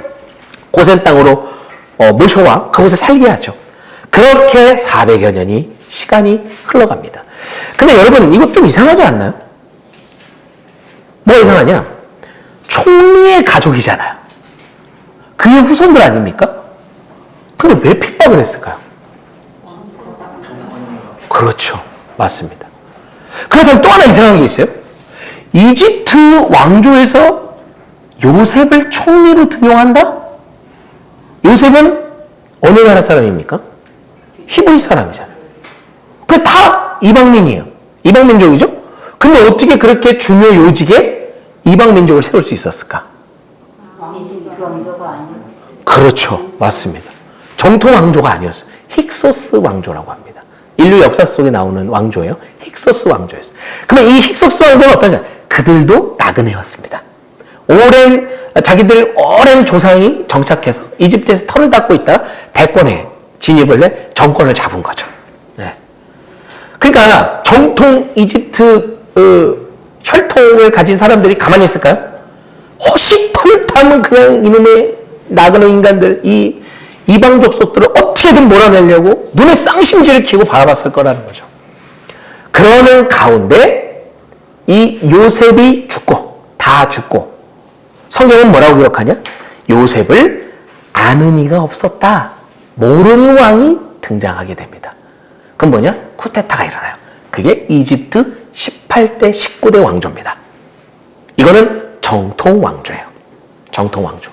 고센 땅으로 모셔와 그곳에 살게 하죠. 그렇게 400여 년이 시간이 흘러갑니다. 근데 여러분 이거 좀 이상하지 않나요? 뭐가 이상하냐? 총리의 가족이잖아요. 그의 후손들 아닙니까? 근데 왜 핍박을 했을까요? 그렇죠. 맞습니다. 그렇다면 또 하나 이상한 게 있어요. 이집트 왕조에서 요셉을 총리로 등용한다? 요셉은 어느 나라 사람입니까? 히브리 사람이잖아요. 그 다 이방민이에요. 이방민족이죠? 근데 어떻게 그렇게 중요 요직에 이방민족을 세울 수 있었을까? 이집트 왕조가 아니었어요. 그렇죠. 맞습니다. 정통 왕조가 아니었어요. 힉소스 왕조라고 합니다. 인류 역사 속에 나오는 왕조예요. 힉소스 왕조였어요. 그러면 이 힉소스 왕조는 어떤지 그들도 나그네였습니다. 자기들 오랜 조상이 정착해서 이집트에서 털을 닦고 있다가 대권에 진입을 해 정권을 잡은 거죠. 네. 그러니까 정통 이집트 혈통을 가진 사람들이 가만히 있을까요? 혹시 털을 타면 그냥 이놈의 나그네 인간들, 이 이방족 속들을 어떻게든 몰아내려고 눈에 쌍심지를 키고 바라봤을 거라는 거죠. 그러는 가운데 이 요셉이 다 죽고 성경은 뭐라고 기록하냐? 요셉을 아는 이가 없었다. 모르는 왕이 등장하게 됩니다. 그건 뭐냐? 쿠데타가 일어나요. 그게 이집트 18대 19대 왕조입니다. 이거는 정통 왕조예요. 정통 왕조.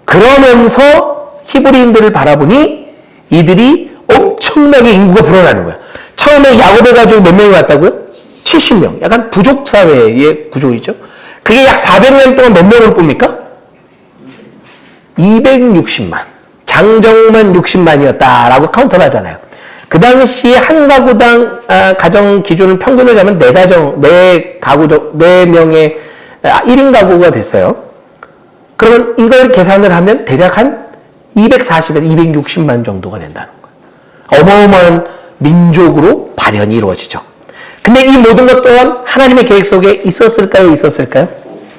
그러면서 히브리인들을 바라보니 이들이 엄청나게 인구가 불어나는 거예요. 처음에 야곱의 가족이 몇 명이 왔다고요? 70명. 약간 부족 사회의 구조이죠. 그게 약 400년 동안 몇 명을 봅니까? 260만. 장정만 60만이었다라고 카운터를 하잖아요. 그 당시에 한 가구당 가정 기준을 평균을 잡으면 4명의 1인 가구가 됐어요. 그러면 이걸 계산을 하면 대략 한 240에서 260만 정도가 된다는 거예요. 어마어마한 민족으로 발현이 이루어지죠. 근데 이 모든 것 또한 하나님의 계획 속에 있었을까요?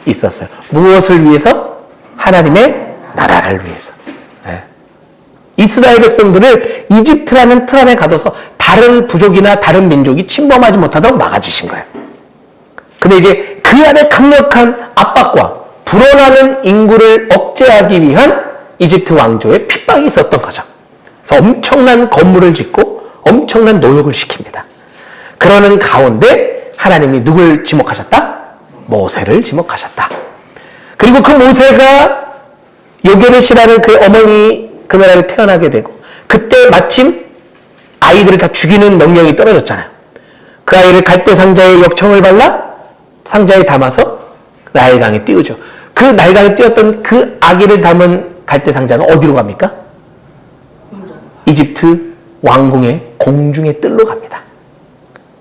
있었어요. 무엇을 위해서? 하나님의 나라를 위해서. 네. 이스라엘 백성들을 이집트라는 틀 안에 가둬서 다른 부족이나 다른 민족이 침범하지 못하도록 막아주신 거예요. 근데 이제 그 안에 강력한 압박과 불어나는 인구를 억제하기 위한 이집트 왕조의 핍박이 있었던 거죠. 그래서 엄청난 건물을 짓고 엄청난 노역을 시킵니다. 그러는 가운데 하나님이 누굴 지목하셨다? 모세를 지목하셨다. 그리고 그 모세가 요게벳이라는 그 어머니 그 나라에 태어나게 되고 그때 마침 아이들을 다 죽이는 명령이 떨어졌잖아요. 그 아이를 갈대 상자에 역청을 발라 상자에 담아서 나일강에 띄우죠. 그 나일강에 띄웠던 그 아기를 담은 갈대 상자가 어디로 갑니까? 이집트 왕궁의 공중의 뜰로 갑니다.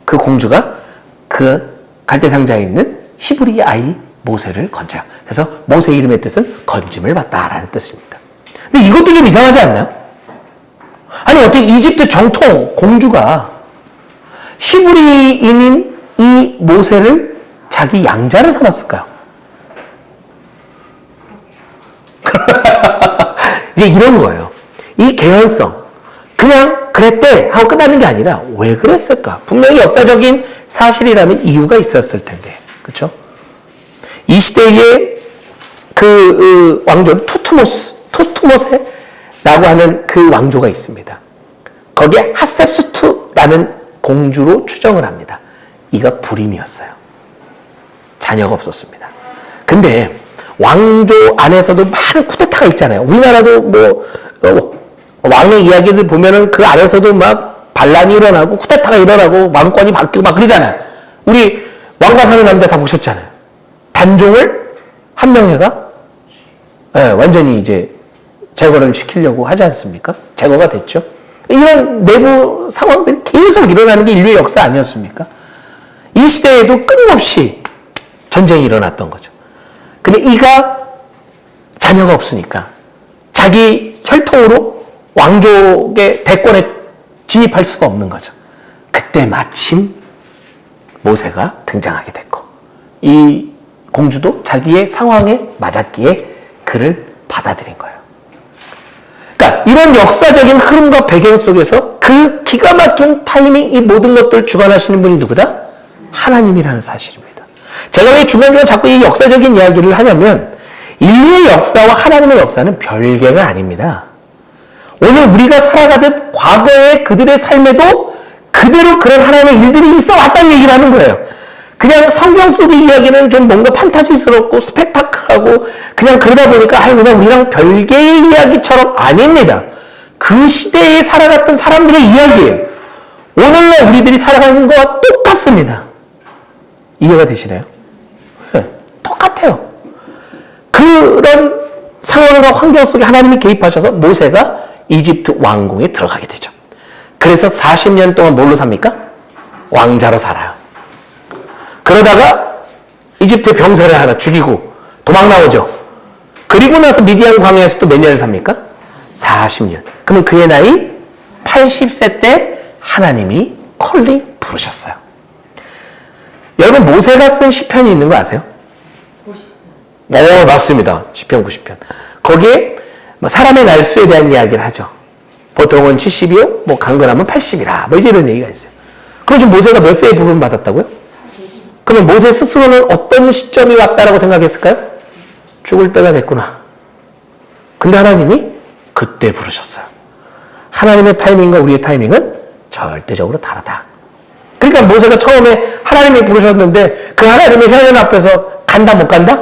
그 공주가 그 갈대 상자에 있는 히브리 아이 모세를 건져요. 그래서 모세 이름의 뜻은 건짐을 받다라는 뜻입니다. 근데 이것도 좀 이상하지 않나요? 아니 어떻게 이집트 정통 공주가 히브리인인 이 모세를 자기 양자를 삼았을까요? 이제 이런 거예요. 이 개연성. 그냥 그랬대 하고 끝나는 게 아니라 왜 그랬을까? 분명히 역사적인 사실이라면 이유가 있었을 텐데. 그렇죠? 이 시대에 그 왕조 투트모세라고 하는 그 왕조가 있습니다. 거기에 하셉수투라는 공주로 추정을 합니다. 이가 불임이었어요. 자녀가 없었습니다. 근데 왕조 안에서도 많은 쿠데타가 있잖아요. 우리나라도 뭐 왕의 이야기들 보면은 그 안에서도 막 반란이 일어나고 쿠데타가 일어나고 왕권이 바뀌고 막 그러잖아요. 우리 왕가 사는 남자 다 보셨잖아요. 단종을 한명회가 완전히 이제 제거를 시키려고 하지 않습니까? 제거가 됐죠. 이런 내부 상황들이 계속 일어나는 게 인류의 역사 아니었습니까? 이 시대에도 끊임없이 전쟁이 일어났던 거죠. 근데 이가 자녀가 없으니까 자기 혈통으로 왕족의 대권에 진입할 수가 없는 거죠. 그때 마침 모세가 등장하게 됐고 이 공주도 자기의 상황에 맞았기에 그를 받아들인 거예요. 그러니까 이런 역사적인 흐름과 배경 속에서 그 기가 막힌 타이밍, 이 모든 것들을 주관하시는 분이 누구다? 하나님이라는 사실입니다. 제가 왜 중간중간 자꾸 이 역사적인 이야기를 하냐면 인류의 역사와 하나님의 역사는 별개가 아닙니다. 오늘 우리가 살아가듯 과거의 그들의 삶에도 그대로 그런 하나님의 일들이 있어 왔다는 얘기를 하는 거예요. 그냥 성경 속의 이야기는 좀 뭔가 판타지스럽고 스펙타클하고 그냥 그러다 보니까 그냥 우리랑 별개의 이야기처럼 아닙니다. 그 시대에 살아갔던 사람들의 이야기예요. 오늘날 우리들이 살아가는 것과 똑같습니다. 이해가 되시나요? 네, 똑같아요. 그런 상황과 환경 속에 하나님이 개입하셔서 모세가 이집트 왕궁에 들어가게 되죠. 그래서 40년 동안 뭘로 삽니까? 왕자로 살아요. 그러다가 이집트 병사를 하나 죽이고 도망 나오죠. 그리고 나서 미디안 광야에서 또 몇 년을 삽니까? 40년. 그러면 그의 나이 80세 때 하나님이 콜링 부르셨어요. 여러분 모세가 쓴 시편이 있는 거 아세요? 90편. 맞습니다. 시편 90편. 거기에 사람의 날수에 대한 이야기를 하죠. 보통은 70이요, 뭐 강건하면 80이라, 뭐 이제 이런 얘기가 있어요. 그럼 지금 모세가 몇 세에 부름을 받았다고요? 그러면 모세 스스로는 어떤 시점이 왔다라고 생각했을까요? 죽을 때가 됐구나. 근데 하나님이 그때 부르셨어요. 하나님의 타이밍과 우리의 타이밍은 절대적으로 다르다. 그러니까 모세가 처음에 하나님이 부르셨는데 그 하나님의 현현 앞에서 간다 못 간다?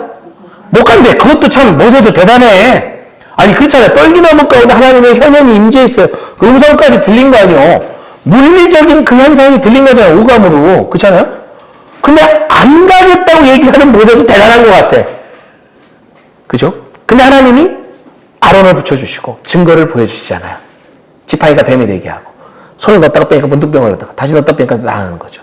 못 간대. 그것도 참 모세도 대단해. 아니 그렇잖아요. 떨기나무 가운데 하나님의 현현이 임재했어요. 그 음성까지 들린 거 아니에요. 물리적인 그 현상이 들린 거잖아요. 오감으로. 그렇잖아요. 근데 안 가겠다고 얘기하는 모세도 대단한 것 같아. 그죠? 근데 하나님이 아론을 붙여주시고 증거를 보여주시잖아요. 지팡이가 뱀이 되게 하고 손을 넣었다가 빼니까 문득병을 넣었다가 다시 넣었다가 빼니까 나가는 거죠.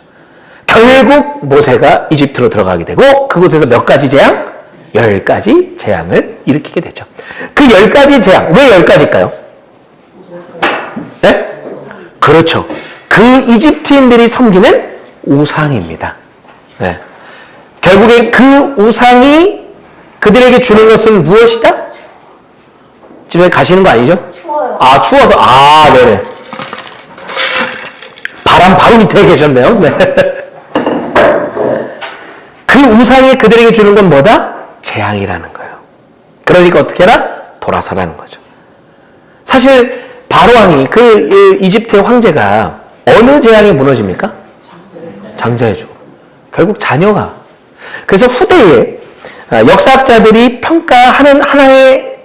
결국 모세가 이집트로 들어가게 되고 그곳에서 몇 가지 재앙? 10가지 재앙을 일으키게 되죠. 그 10가지 재앙, 왜 10가지일까요? 네? 그렇죠. 그 이집트인들이 섬기는 우상입니다. 네. 결국엔 그 우상이 그들에게 주는 것은 무엇이다? 집에 가시는 거 아니죠? 추워요. 아, 추워서. 아, 네네. 바람 바로 밑에 계셨네요. 네. 그 우상이 그들에게 주는 건 뭐다? 재앙이라는 거예요. 그러니까 어떻게 해라? 돌아서라는 거죠. 사실 바로왕이 그 이집트의 황제가 어느 재앙에 무너집니까? 장자의 죽음. 결국 자녀가. 그래서 후대에 역사학자들이 평가하는 하나의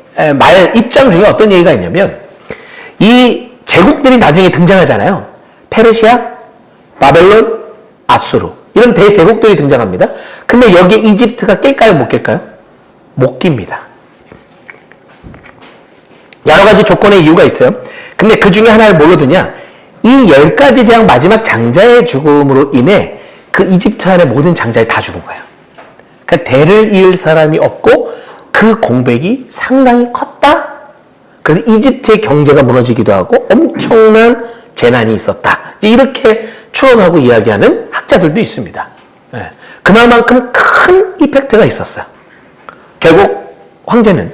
입장 중에 어떤 얘기가 있냐면 이 제국들이 나중에 등장하잖아요. 페르시아, 바벨론, 아수르 이런 대제국들이 등장합니다. 근데 여기에 이집트가 낄까요? 못 낄까요? 못 낍니다. 여러 가지 조건의 이유가 있어요. 근데 그 중에 하나를 뭘로 드냐? 이 10가지 재앙 마지막 장자의 죽음으로 인해 그 이집트 안에 모든 장자들이 다 죽은 거예요. 그러니까 대를 이을 사람이 없고 그 공백이 상당히 컸다. 그래서 이집트의 경제가 무너지기도 하고 엄청난 재난이 있었다. 이렇게 추론하고 이야기하는 학자들도 있습니다. 네. 그날만큼 큰 이펙트가 있었어요. 결국 황제는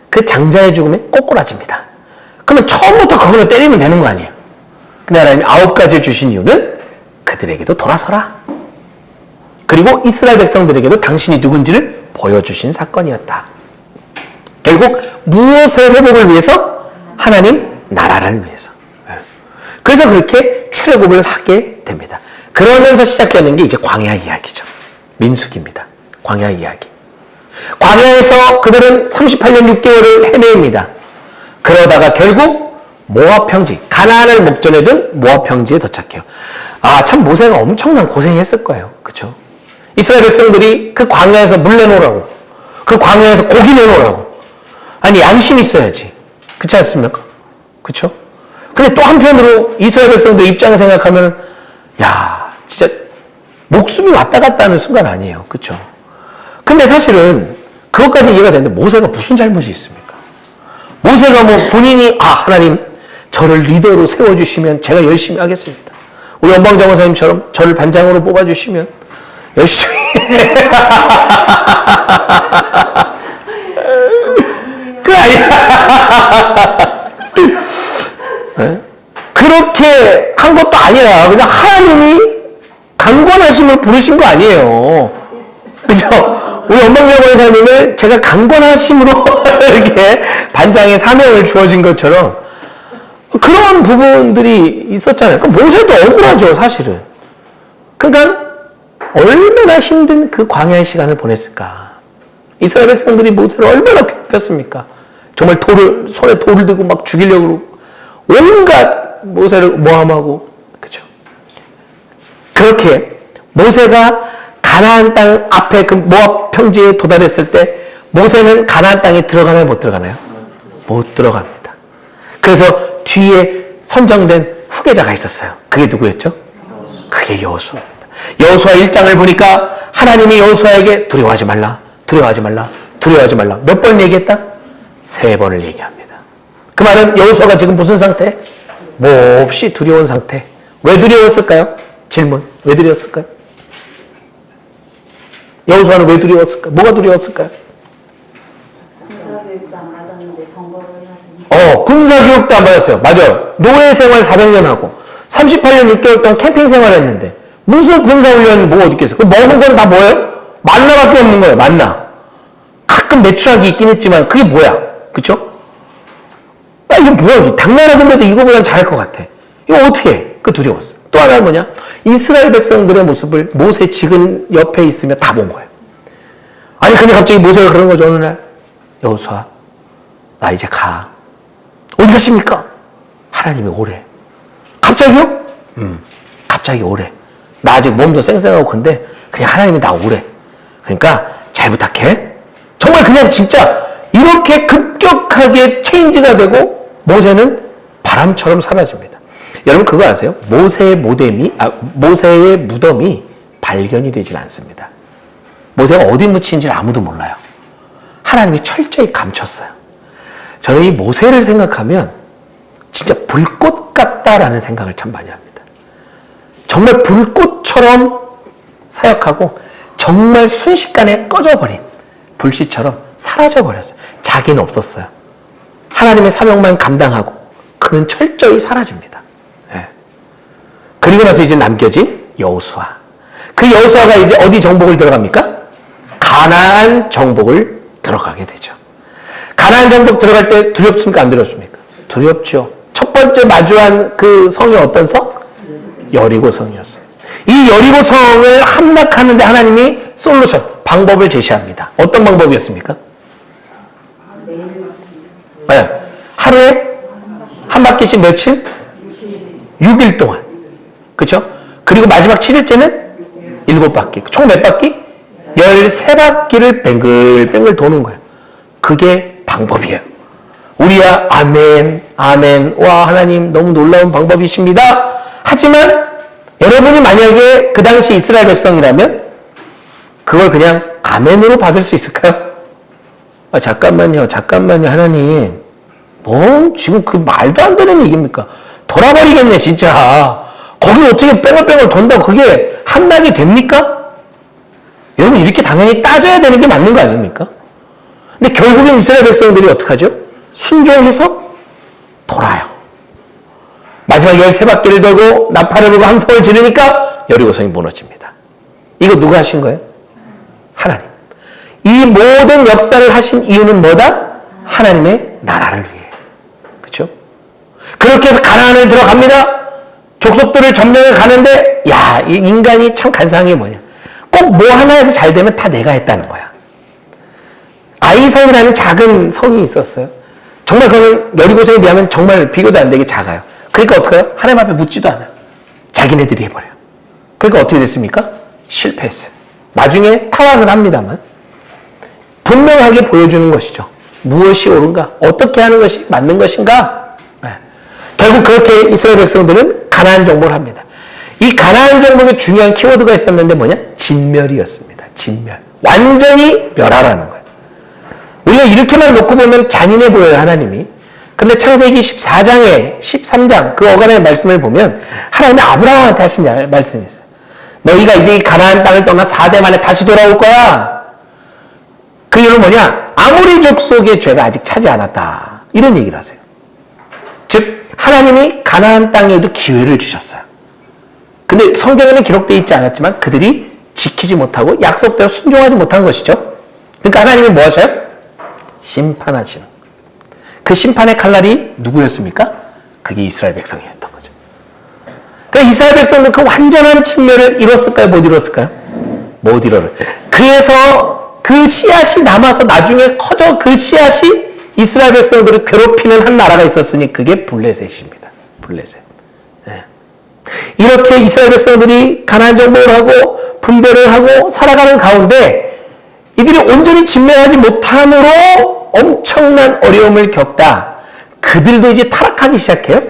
그 장자의 죽음에 꼬꾸라집니다. 그러면 처음부터 그걸로 때리면 되는 거 아니에요. 근데 하나님이 9가지를 주신 이유는 그들에게도 돌아서라. 그리고 이스라엘 백성들에게도 당신이 누군지를 보여주신 사건이었다. 결국 무엇의 회복을 위해서? 하나님 나라를 위해서. 그래서 그렇게 출애굽을 하게 됩니다. 그러면서 시작되는 게 이제 광야 이야기죠. 민수기입니다. 광야 이야기. 광야에서 그들은 38년 6개월을 헤매입니다. 그러다가 결국 모압 평지, 가나안을 목전에 둔 모압 평지에 도착해요. 아, 참 모세가 엄청난 고생했을 거예요. 그렇죠? 이스라엘 백성들이 그 광야에서 물 내놓으라고, 그 광야에서 고기 내놓으라고. 아니, 양심이 있어야지. 그렇지 않습니까? 그렇죠? 근데 또 한편으로 이스라엘 백성들 입장 생각하면, 야, 진짜 목숨이 왔다 갔다 하는 순간 아니에요. 그렇죠? 근데 사실은 그것까지 이해가 되는데 모세가 무슨 잘못이 있습니까? 모세가 뭐 본인이 하나님 저를 리더로 세워주시면 제가 열심히 하겠습니다. 우리 원방장원사님처럼 저를 반장으로 뽑아주시면 열심히 그 아니야. 그렇게 한 것도 아니라 그냥 하나님이 강권하심을 부르신 거 아니에요. 그죠? 우리 원방장원사님을 제가 강권하심으로 이렇게 반장의 사명을 주어진 것처럼 그런 부분들이 있었잖아요. 모세도 억울하죠, 사실은. 그러니까 얼마나 힘든 그 광야의 시간을 보냈을까. 이스라엘 백성들이 모세를 얼마나 괴롭혔습니까? 정말 손에 돌을 들고 막 죽이려고 온갖 모세를 모함하고, 그죠? 그렇게 모세가 가나안 땅 앞에 그 모압 평지에 도달했을 때 모세는 가나안 땅에 들어가나요, 못 들어가나요? 못 들어갑니다. 그래서 뒤에 선정된 후계자가 있었어요. 그게 누구였죠? 그게 여호수아입니다. 여호수아 1장을 보니까 하나님이 여호수아에게 두려워하지 말라, 두려워하지 말라, 두려워하지 말라. 몇 번 얘기했다? 3번을 얘기합니다. 그 말은 여호수아가 지금 무슨 상태? 몹시 두려운 상태. 왜 두려웠을까요? 질문. 왜 두려웠을까요? 여호수아는 왜 두려웠을까요? 뭐가 두려웠을까요? 군사교육도 안 받았는데 선거를 해야 되니. 군사교육도 안 받았어요. 맞아요. 노예 생활 400년 하고 38년 6개월 동안 캠핑 생활 했는데 무슨 군사훈련이 뭐가 어디 있겠어요? 먹은 건 다 뭐예요? 만나밖에 없는 거예요. 만나. 가끔 매출하기 있긴 했지만 그게 뭐야? 그쵸? 이게 뭐야? 당나라군대도 이거보단 잘할 것 같아. 이거 어떻게 해? 그 두려웠어요. 또 하나는 뭐냐? 이스라엘 백성들의 모습을 모세 지근 옆에 있으며 다 본 거예요. 아니 근데 갑자기 모세가 그런 거죠. 어느 날 여호수아 나 이제 가. 어디 가십니까? 하나님이 오래. 갑자기요? 갑자기 오래. 나 아직 몸도 쌩쌩하고 근데 그냥 하나님이 나 오래. 그러니까 잘 부탁해. 정말 그냥 진짜 이렇게 급격하게 체인지가 되고 모세는 바람처럼 사라집니다. 여러분 그거 아세요? 모세의 무덤이 발견이 되질 않습니다. 모세가 어디 묻힌지를 아무도 몰라요. 하나님이 철저히 감췄어요. 저는 이 모세를 생각하면 진짜 불꽃 같다라는 생각을 참 많이 합니다. 정말 불꽃처럼 사역하고 정말 순식간에 꺼져버린 불씨처럼 사라져버렸어요. 자기는 없었어요. 하나님의 사명만 감당하고 그는 철저히 사라집니다. 네. 그리고 나서 이제 남겨진 여호수아. 그 여호수아가 이제 어디 정복을 들어갑니까? 가나안 정복을 들어가게 되죠. 가나안 정복 들어갈 때 두렵습니까? 안 두렵습니까? 두렵죠. 첫 번째 마주한 그 성이 어떤 성? 여리고 성이었어요. 이 여리고 성을 함락하는데 하나님이 솔루션, 방법을 제시합니다. 어떤 방법이었습니까? 네. 하루에 한 바퀴씩 며칠? 6일 동안. 그렇죠? 그리고 마지막 7일째는 7바퀴. 총 몇 바퀴? 13바퀴를 뱅글뱅글 도는 거예요. 그게 방법이에요. 우리야 아멘, 아멘. 와 하나님 너무 놀라운 방법이십니다. 하지만 여러분이 만약에 그 당시 이스라엘 백성이라면 그걸 그냥 아멘으로 받을 수 있을까요? 잠깐만요 하나님 뭐 지금 그 말도 안 되는 얘기입니까? 돌아버리겠네 진짜. 거기 어떻게 뺑글뺑글 돈다고 그게 함락이 됩니까? 여러분 이렇게 당연히 따져야 되는 게 맞는 거 아닙니까? 근데 결국엔 이스라엘 백성들이 어떡하죠? 순종해서 돌아요. 마지막 13바퀴를 돌고 나팔을 불고 함성을 지르니까 여리고성이 무너집니다. 이거 누가 하신 거예요? 하나님. 이 모든 역사를 하신 이유는 뭐다? 하나님의 나라를 위해. 그렇죠? 그렇게 해서 가나안을 들어갑니다. 족속들을 점령해 가는데 야, 이 인간이 참 간사한 게 뭐냐? 꼭 뭐 하나에서 잘 되면 다 내가 했다는 거야. 아이성이라는 작은 성이 있었어요. 정말 그거는 여리고성에 비하면 정말 비교도 안 되게 작아요. 그러니까 어떻게 해요? 하나님 앞에 묻지도 않아요. 자기네들이 해버려요. 그러니까 어떻게 됐습니까? 실패했어요. 나중에 타락을 합니다만 분명하게 보여주는 것이죠. 무엇이 옳은가? 어떻게 하는 것이 맞는 것인가? 네. 결국 그렇게 이스라엘 백성들은 가나안 정복을 합니다. 이 가나안 정복에 중요한 키워드가 있었는데 뭐냐? 진멸이었습니다. 진멸. 완전히 멸하라는 거예요. 우리가 이렇게만 놓고 보면 잔인해 보여요, 하나님이. 근데 창세기 14장에 13장 그 어간의 말씀을 보면 하나님이 아브라함한테 하신 말씀이 있어요. 너희가 이제 이 가나안 땅을 떠나 4대 만에 다시 돌아올 거야. 그 이유는 뭐냐? 아모리 족속의 죄가 아직 차지 않았다. 이런 얘기를 하세요. 즉 하나님이 가나안 땅에도 기회를 주셨어요. 근데 성경에는 기록되어 있지 않았지만 그들이 지키지 못하고 약속대로 순종하지 못한 것이죠. 그러니까 하나님이 뭐 하셔요? 심판하시는. 그 심판의 칼날이 누구였습니까? 그게 이스라엘 백성이었던 거죠. 그러니까 이스라엘 백성은 그 완전한 침멸을 이뤘을까요? 못 이뤘을까요? 못 이뤘어요. 그래서 그 씨앗이 남아서 나중에 커져 그 씨앗이 이스라엘 백성들을 괴롭히는 한 나라가 있었으니 그게 블레셋입니다. 블레셋. 네. 이렇게 이스라엘 백성들이 가나안 정복을 하고 분배를 하고 살아가는 가운데 이들이 온전히 진멸하지 못함으로 엄청난 어려움을 겪다. 그들도 이제 타락하기 시작해요.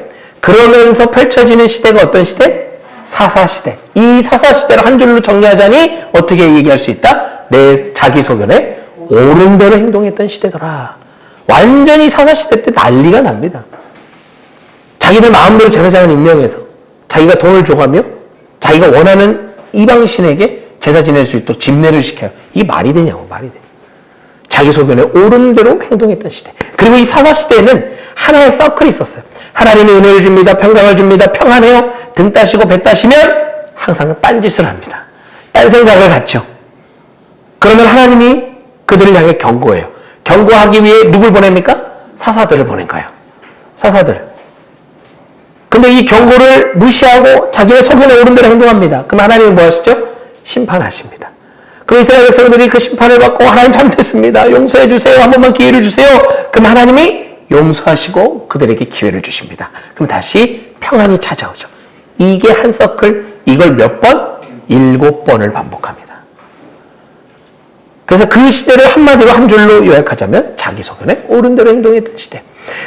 그러면서 펼쳐지는 시대가 어떤 시대? 사사시대. 이 사사시대를 한 줄로 정리하자니 어떻게 얘기할 수 있다? 내 자기소견에 옳은 대로 행동했던 시대더라. 완전히 사사시대 때 난리가 납니다. 자기들 마음대로 제사장을 임명해서 자기가 돈을 줘가며 자기가 원하는 이방신에게 제사 지낼 수 있도록 집례를 시켜요. 이게 말이 되냐고, 말이 돼. 자기 소견에 옳은 대로 행동했던 시대. 그리고 이 사사시대에는 하나의 서클이 있었어요. 하나님이 은혜를 줍니다. 평강을 줍니다. 평안해요. 등 따시고 배 따시면 항상 딴짓을 합니다. 딴 생각을 갖죠. 그러면 하나님이 그들을 향해 경고해요. 경고하기 위해 누굴 보냅니까? 사사들을 보낸 거예요. 사사들. 근데 이 경고를 무시하고 자기의 소견에 옳은 대로 행동합니다. 그럼 하나님은 뭐 하시죠? 심판하십니다. 그럼 이스라엘 백성들이 그 심판을 받고 하나님 잘못했습니다. 용서해 주세요. 한 번만 기회를 주세요. 그럼 하나님이 용서하시고 그들에게 기회를 주십니다. 그럼 다시 평안이 찾아오죠. 이게 한 서클, 이걸 몇 번? 7번을 반복합니다. 그래서 그 시대를 한마디로 한 줄로 요약하자면 자기 소견에 옳은 대로 행동했던 시대.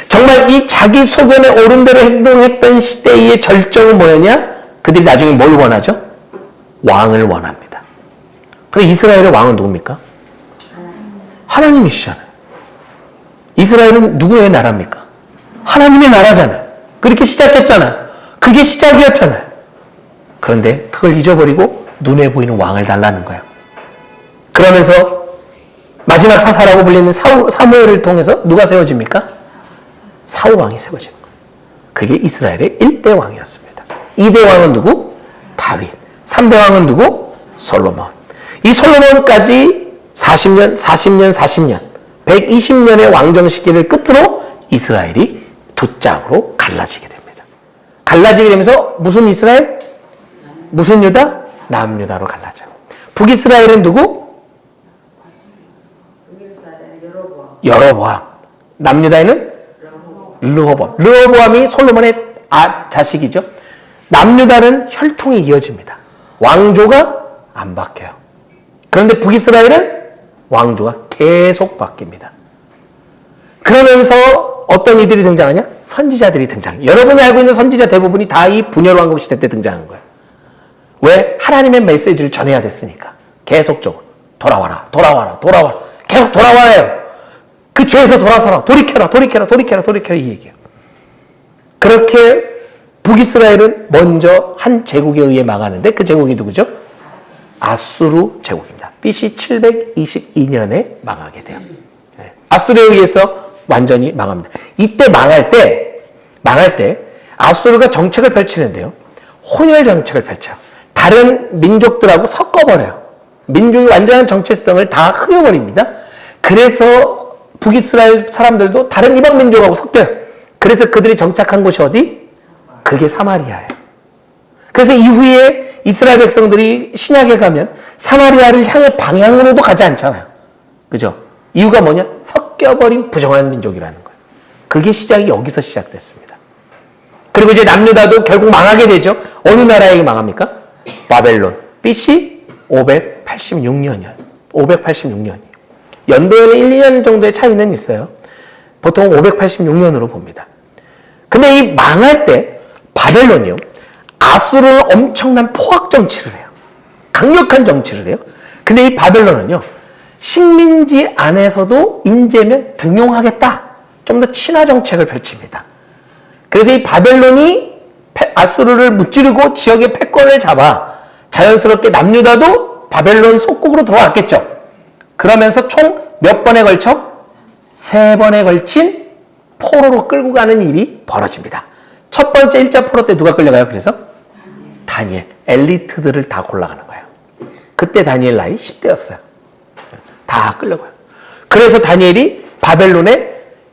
정말 이 자기 소견에 옳은 대로 행동했던 시대의 절정은 뭐였냐? 그들이 나중에 뭘 원하죠? 왕을 원합니다. 그런데 이스라엘의 왕은 누굽니까? 하나님이시잖아요. 이스라엘은 누구의 나라입니까? 하나님의 나라잖아요. 그렇게 시작했잖아요. 그게 시작이었잖아요. 그런데 그걸 잊어버리고 눈에 보이는 왕을 달라는 거예요. 그러면서 마지막 사사라고 불리는 사무엘을 통해서 누가 세워집니까? 사울 왕이 세워지는 거예요. 그게 이스라엘의 1대 왕이었습니다. 2대 왕은 누구? 다윗. 3대 왕은 누구? 솔로몬. 이 솔로몬까지 40년, 120년의 왕정 시기를 끝으로 이스라엘이 두 짝으로 갈라지게 됩니다. 갈라지게 되면서 무슨 이스라엘? 무슨 유다? 남유다로 갈라져요. 북이스라엘은 누구? 여로보암. 남유다에는 르호보암. 르호보암이 솔로몬의 자식이죠. 남유다는 혈통이 이어집니다. 왕조가 안 바뀌어요. 그런데 북이스라엘은 왕조가 계속 바뀝니다. 그러면서 어떤 이들이 등장하냐? 선지자들이 등장해요. 여러분이 알고 있는 선지자 대부분이 다 이 분열 왕국 시대 때 등장한 거예요. 왜? 하나님의 메시지를 전해야 됐으니까. 계속적으로. 돌아와라, 돌아와라, 돌아와라. 계속 돌아와요. 그 죄에서 돌아서라. 돌이켜라, 돌이켜라, 돌이켜라, 돌이켜라. 이 얘기예요. 그렇게 북이스라엘은 먼저 한 제국에 의해 망하는데 그 제국이 누구죠? 아수르 제국입니다. BC 722년에 망하게 돼요. 아수르에 의해서 완전히 망합니다. 이때 망할 때 아수르가 정책을 펼치는데요. 혼혈 정책을 펼쳐요. 다른 민족들하고 섞어버려요. 민족의 완전한 정체성을 다 흐려버립니다. 그래서 북이스라엘 사람들도 다른 이방 민족하고 섞여요. 그래서 그들이 정착한 곳이 어디? 그게 사마리아예요. 그래서 이후에 이스라엘 백성들이 신약에 가면 사마리아를 향해 방향으로도 가지 않잖아요. 그죠? 이유가 뭐냐? 섞여버린 부정한 민족이라는 거예요. 그게 시작이 여기서 시작됐습니다. 그리고 이제 남유다도 결국 망하게 되죠. 어느 나라에게 망합니까? 바벨론. BC 586년이요. 586년이요. 연도에는 1, 2년 정도의 차이는 있어요. 보통 586년으로 봅니다. 근데 이 망할 때 바벨론이요. 아수르는 엄청난 포악 정치를 해요. 강력한 정치를 해요. 근데 이 바벨론은요. 식민지 안에서도 인재면 등용하겠다. 좀 더 친화 정책을 펼칩니다. 그래서 이 바벨론이 아수르를 무찌르고 지역의 패권을 잡아 자연스럽게 남유다도 바벨론 속국으로 들어왔겠죠. 그러면서 총 몇 번에 걸쳐? 3번에 걸친 포로로 끌고 가는 일이 벌어집니다. 첫 번째 1차 포로 때 누가 끌려가요? 그래서 다니엘, 엘리트들을 다 골라가는 거예요. 그때 다니엘 나이 10대였어요. 다 끌려가요. 그래서 다니엘이 바벨론에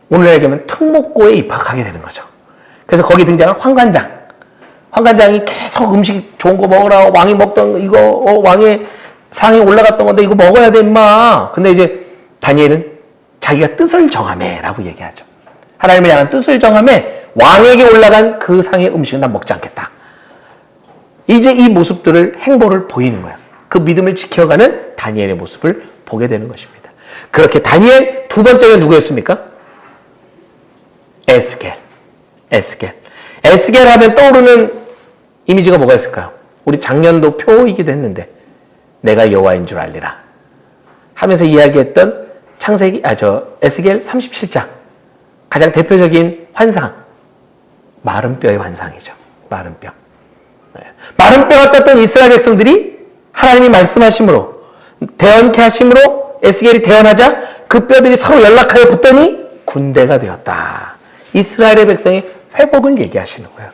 오늘날 얘기하면 특목고에 입학하게 되는 거죠. 그래서 거기 등장한 환관장. 환관장이 계속 음식 좋은 거 먹으라. 왕이 먹던 이거, 왕의 상에 올라갔던 건데 이거 먹어야 돼, 임마. 근데 이제 다니엘은 자기가 뜻을 정하매 라고 얘기하죠. 하나님을 향한 뜻을 정하매 왕에게 올라간 그 상의 음식은 난 먹지 않겠다. 이제 이 모습들을, 행보를 보이는 거예요. 그 믿음을 지켜가는 다니엘의 모습을 보게 되는 것입니다. 그렇게 다니엘 두 번째는 누구였습니까? 에스겔. 에스겔 하면 떠오르는 이미지가 뭐가 있을까요? 우리 작년도 표이기도 했는데 내가 여호와인 줄 알리라 하면서 이야기했던 에스겔 37장 가장 대표적인 환상, 마른 뼈의 환상이죠. 마른 뼈. 마른 뼈 같았던 이스라엘 백성들이 하나님이 말씀하심으로 대언케 하심으로 에스겔이 대언하자 그 뼈들이 서로 연락하여 붙더니 군대가 되었다. 이스라엘의 백성의 회복을 얘기하시는 거예요.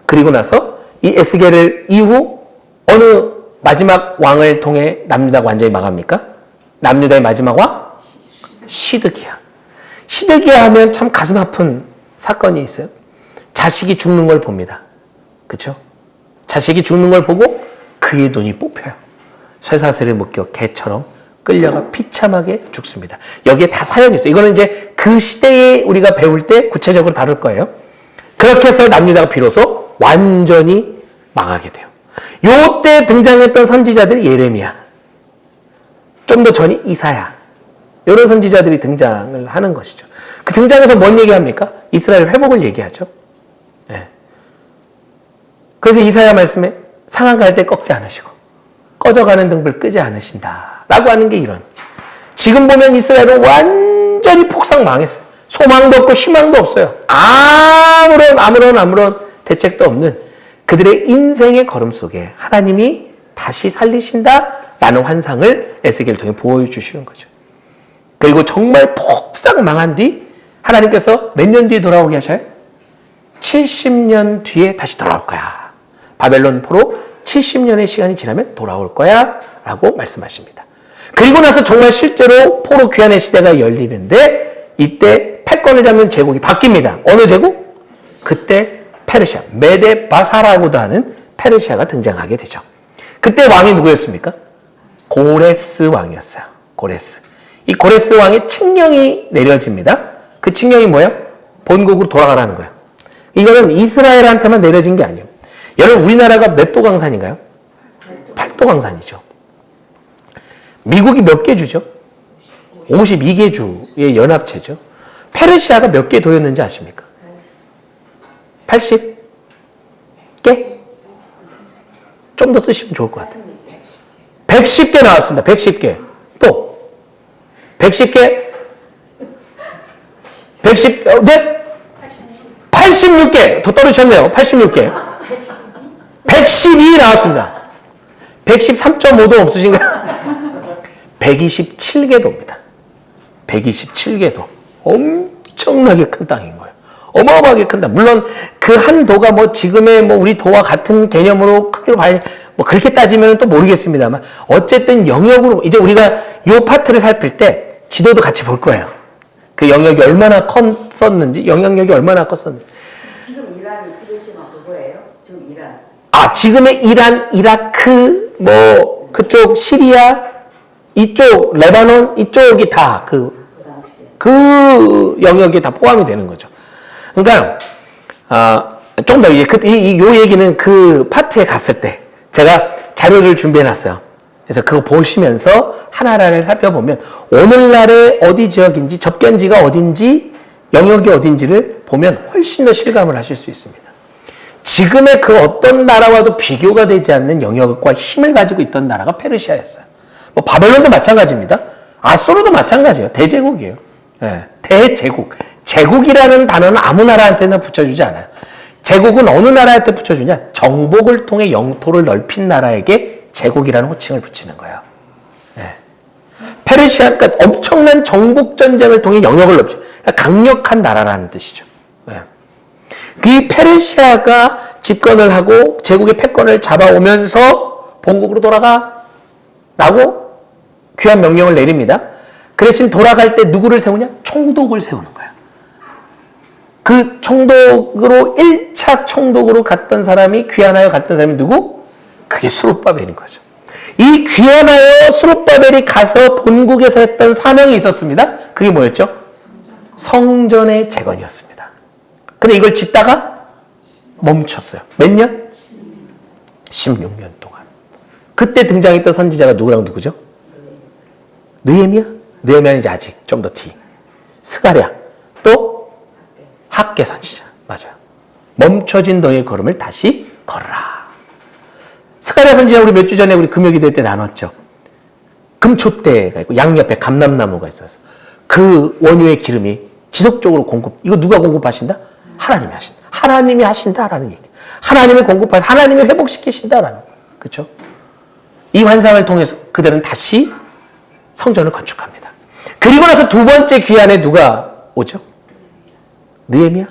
그리고 나서 이 에스겔을 이후 어느 마지막 왕을 통해 남유다가 완전히 망합니까? 남유다의 마지막 왕? 시드기야. 시드기야 하면 참 가슴 아픈 사건이 있어요. 자식이 죽는 걸 봅니다. 그렇죠? 자식이 죽는 걸 보고 그의 눈이 뽑혀요. 쇠사슬에 묶여 개처럼 끌려가 비참하게 죽습니다. 여기에 다 사연이 있어요. 이거는 이제 그 시대에 우리가 배울 때 구체적으로 다룰 거예요. 그렇게 해서 남유다가 비로소 완전히 망하게 돼요. 요때 등장했던 선지자들이 예레미야, 좀 더 전이 이사야, 이런 선지자들이 등장을 하는 것이죠. 그 등장해서 뭔 얘기합니까? 이스라엘 회복을 얘기하죠. 네. 그래서 이사야 말씀에 상한 갈 때 꺾지 않으시고 꺼져가는 등불 끄지 않으신다 라고 하는 게 이런, 지금 보면 이스라엘은 완전히 폭삭 망했어요. 소망도 없고 희망도 없어요. 아무런 대책도 없는 그들의 인생의 걸음 속에 하나님이 다시 살리신다라는 환상을 에스겔을 통해 보여주시는 거죠. 그리고 정말 폭삭 망한 뒤 하나님께서 몇 년 뒤에 돌아오게 하셔요? 70년 뒤에 다시 돌아올 거야. 바벨론 포로 70년의 시간이 지나면 돌아올 거야 라고 말씀하십니다. 그리고 나서 정말 실제로 포로 귀환의 시대가 열리는데 이때 패권을 잡는 제국이 바뀝니다. 어느 제국? 그때 페르시아, 메데바사라고도 하는 페르시아가 등장하게 되죠. 그때 왕이 누구였습니까? 고레스 왕이었어요. 고레스. 이 고레스 왕의 칙령이 내려집니다. 그 칙령이 뭐예요? 본국으로 돌아가라는 거예요. 이거는 이스라엘한테만 내려진 게 아니에요. 여러분, 우리나라가 몇 도 강산인가요? 8도 강산이죠. 미국이 몇 개 주죠? 52개 주의 연합체죠. 페르시아가 몇 개 도였는지 아십니까? 80개? 좀 더 쓰시면 좋을 것 같아요. 110개 나왔습니다. 110개. 또 110개. 86개. 더 떨어졌네요. 86개. 112 나왔습니다. 113.5도 없으신가요? 127개도입니다. 127개도. 엄청나게 큰 땅인 거예요. 어마어마하게 큰다. 물론 그 한 도가 뭐 지금의 뭐 우리 도와 같은 개념으로 크기로 뭐 그렇게 따지면 또 모르겠습니다만 어쨌든 영역으로 이제 우리가 요 파트를 살필 때 지도도 같이 볼 거예요. 그 영역이 얼마나 컸었는지, 영향력이 얼마나 컸었는지. 지금 이란이 히로시마 그거예요? 지금 이란. 아, 지금의 이란, 이라크, 뭐 그쪽 시리아, 이쪽 레바논 이쪽이 다 그 영역에 다 포함이 되는 거죠. 그러니까 좀 더 요 얘기는 그 파트에 갔을 때 제가 자료를 준비해놨어요. 그래서 그거 보시면서 하나하나를 살펴보면 오늘날의 어디 지역인지 접견지가 어딘지 영역이 어딘지를 보면 훨씬 더 실감을 하실 수 있습니다. 지금의 그 어떤 나라와도 비교가 되지 않는 영역과 힘을 가지고 있던 나라가 페르시아였어요. 뭐 바벨론도 마찬가지입니다. 아수르도 마찬가지예요. 대제국이에요. 네, 대제국. 제국이라는 단어는 아무 나라한테나 붙여주지 않아요. 제국은 어느 나라한테 붙여주냐? 정복을 통해 영토를 넓힌 나라에게 제국이라는 호칭을 붙이는 거예요. 네. 페르시아, 그러니까 엄청난 정복 전쟁을 통해 영역을 넓히죠. 그러니까 강력한 나라라는 뜻이죠. 네. 이 페르시아가 집권을 하고 제국의 패권을 잡아오면서 본국으로 돌아가 라고 귀한 명령을 내립니다. 그 대신 돌아갈 때 누구를 세우냐? 총독을 세우는 거야. 그 총독으로 1차 총독으로 갔던 사람이 귀환하여 갔던 사람이 누구? 그게 수룹바벨인 거죠. 이 귀환하여 수룹바벨이 가서 본국에서 했던 사명이 있었습니다. 그게 뭐였죠? 성전의 재건이었습니다. 근데 이걸 짓다가 멈췄어요. 몇 년? 16년 동안. 그때 등장했던 선지자가 누구랑 누구죠? 느헤미야? 느헤미야는 이제 아직 좀 더 뒤. 스가랴. 또 학개 선지자. 맞아요. 멈춰진 너의 걸음을 다시 걸어라. 스가랴 선지자 우리 몇 주 전에 우리 금요기도 때 나눴죠. 금촛대가 있고 양옆에 감람나무가 있어서 그 원유의 기름이 지속적으로 이거 누가 공급하신다? 하나님이 하신다. 하나님이 하신다라는 얘기. 하나님이 공급하셔서 하나님이 회복시키신다라는 거예요. 그렇죠? 이 환상을 통해서 그들은 다시 성전을 건축합니다. 그리고 나서 두 번째 귀환에 누가 오죠? 느헤미야?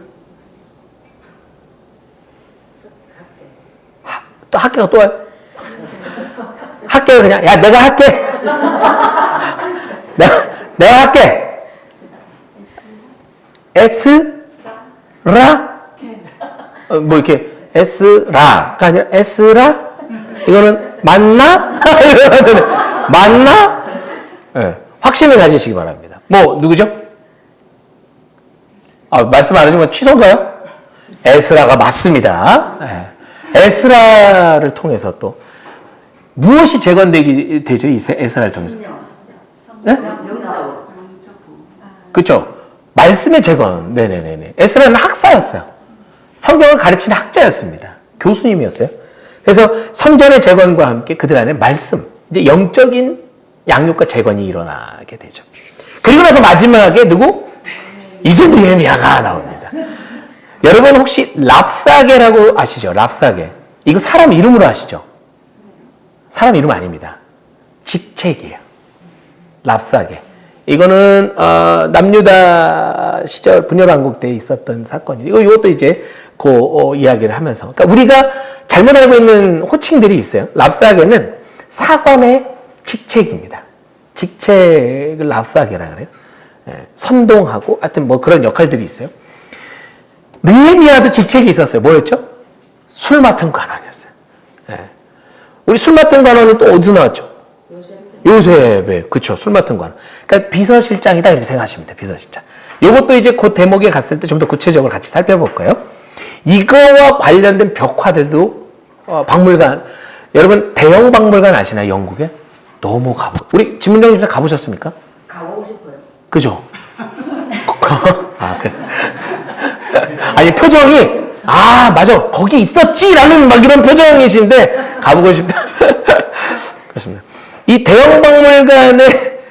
또 학계가 또 와요? 학계가 그냥 야 내가 할게. 내가 할게. 에스라? 뭐 이렇게 에스라가 아니라 에스라? 이거는 맞나? 맞나? 네. 확신을 가지시기 바랍니다. 뭐 누구죠? 말씀 안 해주면 취소인가요? 에스라가 맞습니다. 네. 에스라를 통해서 또 무엇이 재건되기 되죠? 이 에스라를 통해서? 네? 그렇죠. 말씀의 재건. 네네네. 에스라는 학사였어요. 성경을 가르치는 학자였습니다. 교수님이었어요. 그래서 성전의 재건과 함께 그들 안에 말씀, 이제 영적인 양육과 재건이 일어나게 되죠. 그리고 나서 마지막에 누구? 이제 느헤미야가 나옵니다. 여러분 혹시 랍사게라고 아시죠? 랍사게. 이거 사람 이름으로 아시죠? 사람 이름 아닙니다. 직책이에요. 랍사게. 이거는 남유다 시절 분열왕국 때 있었던 사건이에요. 이것도 이제 이야기를 하면서. 그러니까 우리가 잘못 알고 있는 호칭들이 있어요. 랍사게는 사관의 직책입니다. 직책을 랍사게라 그래요. 선동하고 하여튼 뭐 그런 역할들이 있어요. 느헤미야도 직책이 있었어요. 뭐였죠? 술 맡은 관원이었어요. 우리 술 맡은 관원은 또 어디서 나왔죠? 요셉. 그쵸. 술 맡은 관원. 그러니까 비서실장이다 이렇게 생각하시면 돼요. 비서실장. 이것도 이제 그 대목에 갔을 때 좀 더 구체적으로 같이 살펴볼 거예요. 이거와 관련된 벽화들도 박물관, 여러분 대형 박물관 아시나요? 영국에? 너무 우리 진문정 집사 가보셨습니까? 가보고 싶어요. 그죠? 그래. 아니 표정이 맞아 거기 있었지라는 막 이런 표정이신데 가보고 싶다. 그렇습니다. 이 대형 박물관에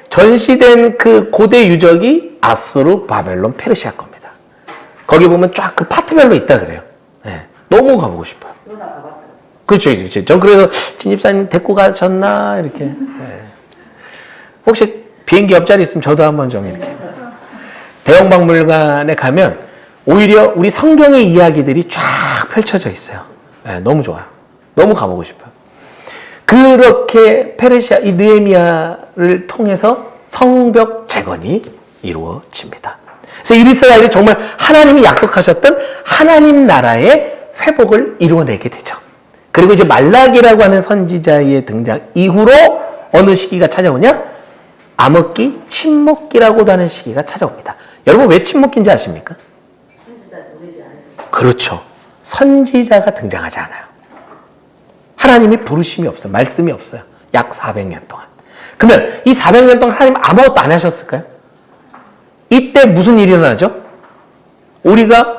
전시된 그 고대 유적이 아수르, 바벨론, 페르시아 겁니다. 거기 보면 쫙 그 파트별로 있다 그래요. 네. 너무 가보고 싶어요. 누나 가봤다. 그렇죠. 전 그래서 진입사님 데리고 가셨나 이렇게. 네. 혹시 비행기 옆자리 있으면 저도 한번 좀 이렇게. 대형 박물관에 가면 오히려 우리 성경의 이야기들이 쫙 펼쳐져 있어요. 네, 너무 좋아요. 너무 가보고 싶어요. 그렇게 페르시아 이 느헤미야를 통해서 성벽 재건이 이루어집니다. 그래서 이스라엘이 정말 하나님이 약속하셨던 하나님 나라의 회복을 이루어내게 되죠. 그리고 이제 말라기라고 하는 선지자의 등장 이후로 어느 시기가 찾아오냐? 암흑기, 침묵기라고도 하는 시기가 찾아옵니다. 여러분 왜 침묵기인지 아십니까? 선지자 누르지 않으셨어요. 그렇죠. 선지자가 등장하지 않아요. 하나님이 부르심이 없어요. 말씀이 없어요. 약 400년 동안. 그러면 이 400년 동안 하나님 아무것도 안 하셨을까요? 이때 무슨 일이 일어나죠? 우리가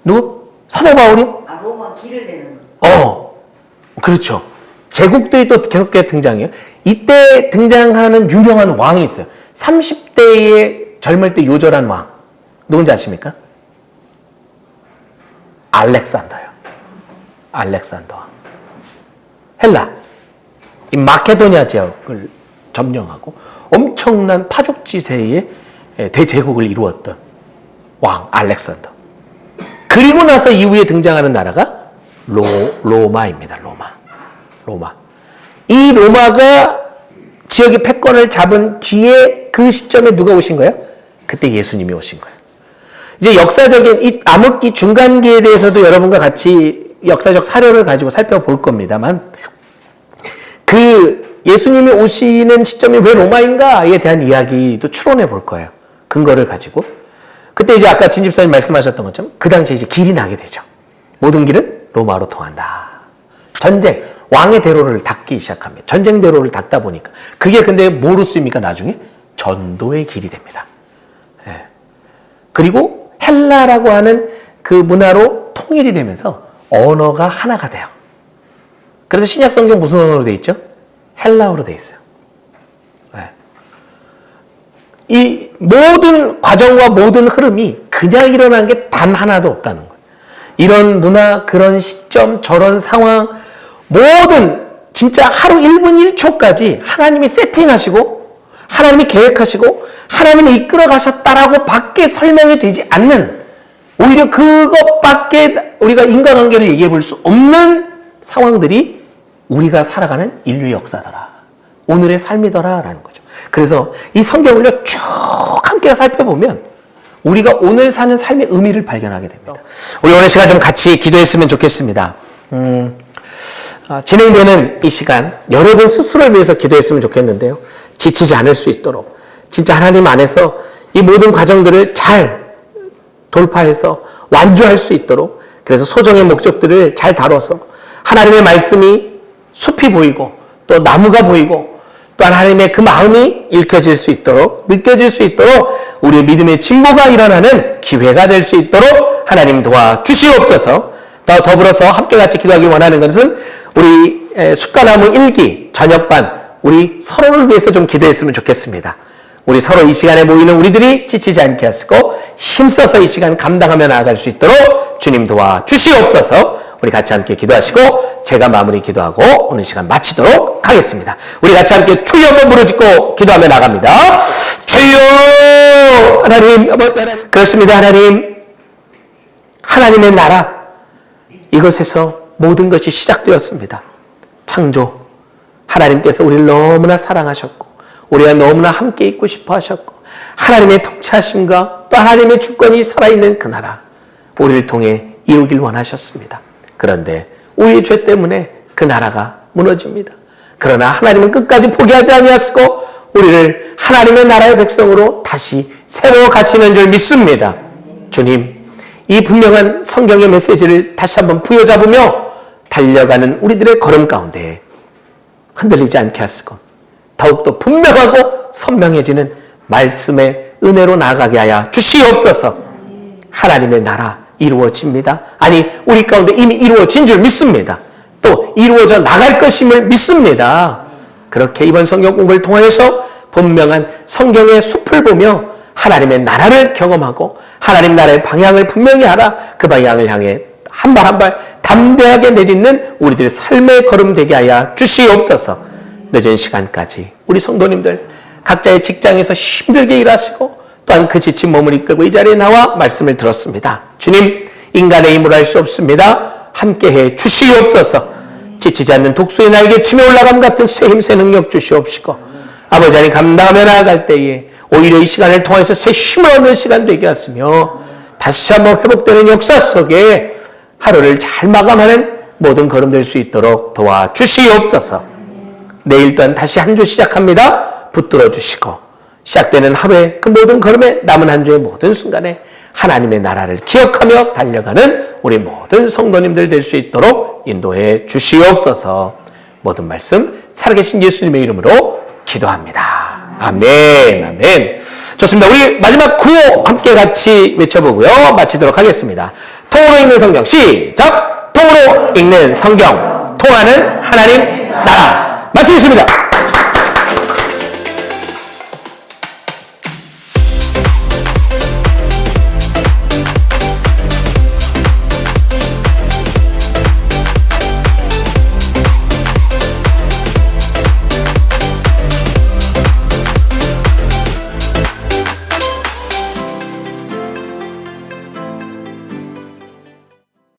누구? 사도 바울이? 로마 길을 내는 그렇죠. 제국들이 또 계속 등장해요. 이때 등장하는 유명한 왕이 있어요. 30대의 젊을 때 요절한 왕. 누군지 아십니까? 알렉산더요. 알렉산더. 헬라. 이 마케도니아 지역을 점령하고 엄청난 파죽지세의 대제국을 이루었던 왕 알렉산더. 그리고 나서 이후에 등장하는 나라가 로마입니다. 로마. 이 로마가 지역의 패권을 잡은 뒤에 그 시점에 누가 오신 거예요? 그때 예수님이 오신 거예요. 이제 역사적인 이 암흑기 중간기에 대해서도 여러분과 같이 역사적 사료를 가지고 살펴볼 겁니다만 그 예수님이 오시는 시점이 왜 로마인가에 대한 이야기도 추론해 볼 거예요. 근거를 가지고. 그때 이제 아까 진 집사님 말씀하셨던 것처럼 그 당시에 이제 길이 나게 되죠. 모든 길은 로마로 통한다. 전쟁, 왕의 대로를 닦기 시작합니다. 전쟁 대로를 닦다 보니까. 그게 근데 뭐로 쓰입니까? 나중에? 전도의 길이 됩니다. 예. 그리고 헬라라고 하는 그 문화로 통일이 되면서 언어가 하나가 돼요. 그래서 신약 성경 무슨 언어로 돼 있죠? 헬라어로 돼 있어요. 네. 이 모든 과정과 모든 흐름이 그냥 일어난 게 단 하나도 없다는 거예요. 이런 문화, 그런 시점, 저런 상황, 모든 진짜 하루 1분 1초까지 하나님이 세팅하시고 하나님이 계획하시고 하나님이 이끌어 가셨다라고 밖에 설명이 되지 않는 오히려 그것밖에 우리가 인과관계를 얘기해 볼 수 없는 상황들이 우리가 살아가는 인류의 역사더라. 오늘의 삶이더라라는 거죠. 그래서 이 성경을 쭉 함께 살펴보면 우리가 오늘 사는 삶의 의미를 발견하게 됩니다. 우리 오늘 시간 좀 같이 기도했으면 좋겠습니다. 진행되는 이 시간 여러분 스스로를 위해서 기도했으면 좋겠는데요. 지치지 않을 수 있도록 진짜 하나님 안에서 이 모든 과정들을 잘 돌파해서 완주할 수 있도록 그래서 소정의 목적들을 잘 다뤄서 하나님의 말씀이 숲이 보이고 또 나무가 보이고 또 하나님의 그 마음이 읽혀질 수 있도록 느껴질 수 있도록 우리의 믿음의 진보가 일어나는 기회가 될 수 있도록 하나님 도와주시옵소서. 더불어서 함께 같이 기도하기 원하는 것은 우리 숫가나무 1기 저녁반 우리 서로를 위해서 좀 기도했으면 좋겠습니다. 우리 서로 이 시간에 모이는 우리들이 지치지 않게 하시고 힘써서 이 시간 감당하며 나아갈 수 있도록 주님 도와주시옵소서. 우리 같이 함께 기도하시고 제가 마무리 기도하고 오늘 시간 마치도록 하겠습니다. 우리 같이 함께 주여 한번 부르짖고 기도하며 나갑니다. 주여 하나님 아버지 하나님 그렇습니다. 하나님의 나라 이것에서 모든 것이 시작되었습니다. 창조 하나님께서 우리를 너무나 사랑하셨고 우리가 너무나 함께 있고 싶어 하셨고 하나님의 통치하심과 또 하나님의 주권이 살아있는 그 나라 우리를 통해 이루길 원하셨습니다. 그런데 우리의 죄 때문에 그 나라가 무너집니다. 그러나 하나님은 끝까지 포기하지 아니하시고 우리를 하나님의 나라의 백성으로 다시 세워 가시는 줄 믿습니다. 주님, 이 분명한 성경의 메시지를 다시 한번 부여잡으며 달려가는 우리들의 걸음 가운데 흔들리지 않게 하시고 더욱더 분명하고 선명해지는 말씀의 은혜로 나아가게 하여 주시옵소서. 하나님의 나라 이루어집니다. 아니 우리 가운데 이미 이루어진 줄 믿습니다. 또 이루어져 나갈 것임을 믿습니다. 그렇게 이번 성경 공부를 통하여서 분명한 성경의 숲을 보며 하나님의 나라를 경험하고 하나님 나라의 방향을 분명히 알아 그 방향을 향해 한 발 한 발 담대하게 내딛는 우리들의 삶의 걸음 되게 하여 주시옵소서. 늦은 시간까지 우리 성도님들 각자의 직장에서 힘들게 일하시고 또한 그 지친 몸을 이끌고 이 자리에 나와 말씀을 들었습니다. 주님, 인간의 힘으로 할 수 없습니다. 함께해 주시옵소서. 지치지 않는 독수리 날개 치며 올라감 같은 새 힘, 새 능력 주시옵시고, 아버지 하나님 감당하며 나아갈 때에 오히려 이 시간을 통해서 새 힘을 얻는 시간 되게 하시며 다시 한번 회복되는 역사 속에 하루를 잘 마감하는 모든 걸음 될 수 있도록 도와주시옵소서. 내일 또한 다시 한 주 시작합니다. 붙들어 주시고 시작되는 하루의 그 모든 걸음에 남은 한 주의 모든 순간에 하나님의 나라를 기억하며 달려가는 우리 모든 성도님들 될 수 있도록 인도해 주시옵소서. 모든 말씀 살아계신 예수님의 이름으로 기도합니다. 아멘, 아멘. 좋습니다. 우리 마지막 구호 함께 같이 외쳐보고요. 마치도록 하겠습니다. 통으로 읽는 성경 시작! 통으로 읽는 성경, 통하는 하나님 나라. 마치겠습니다.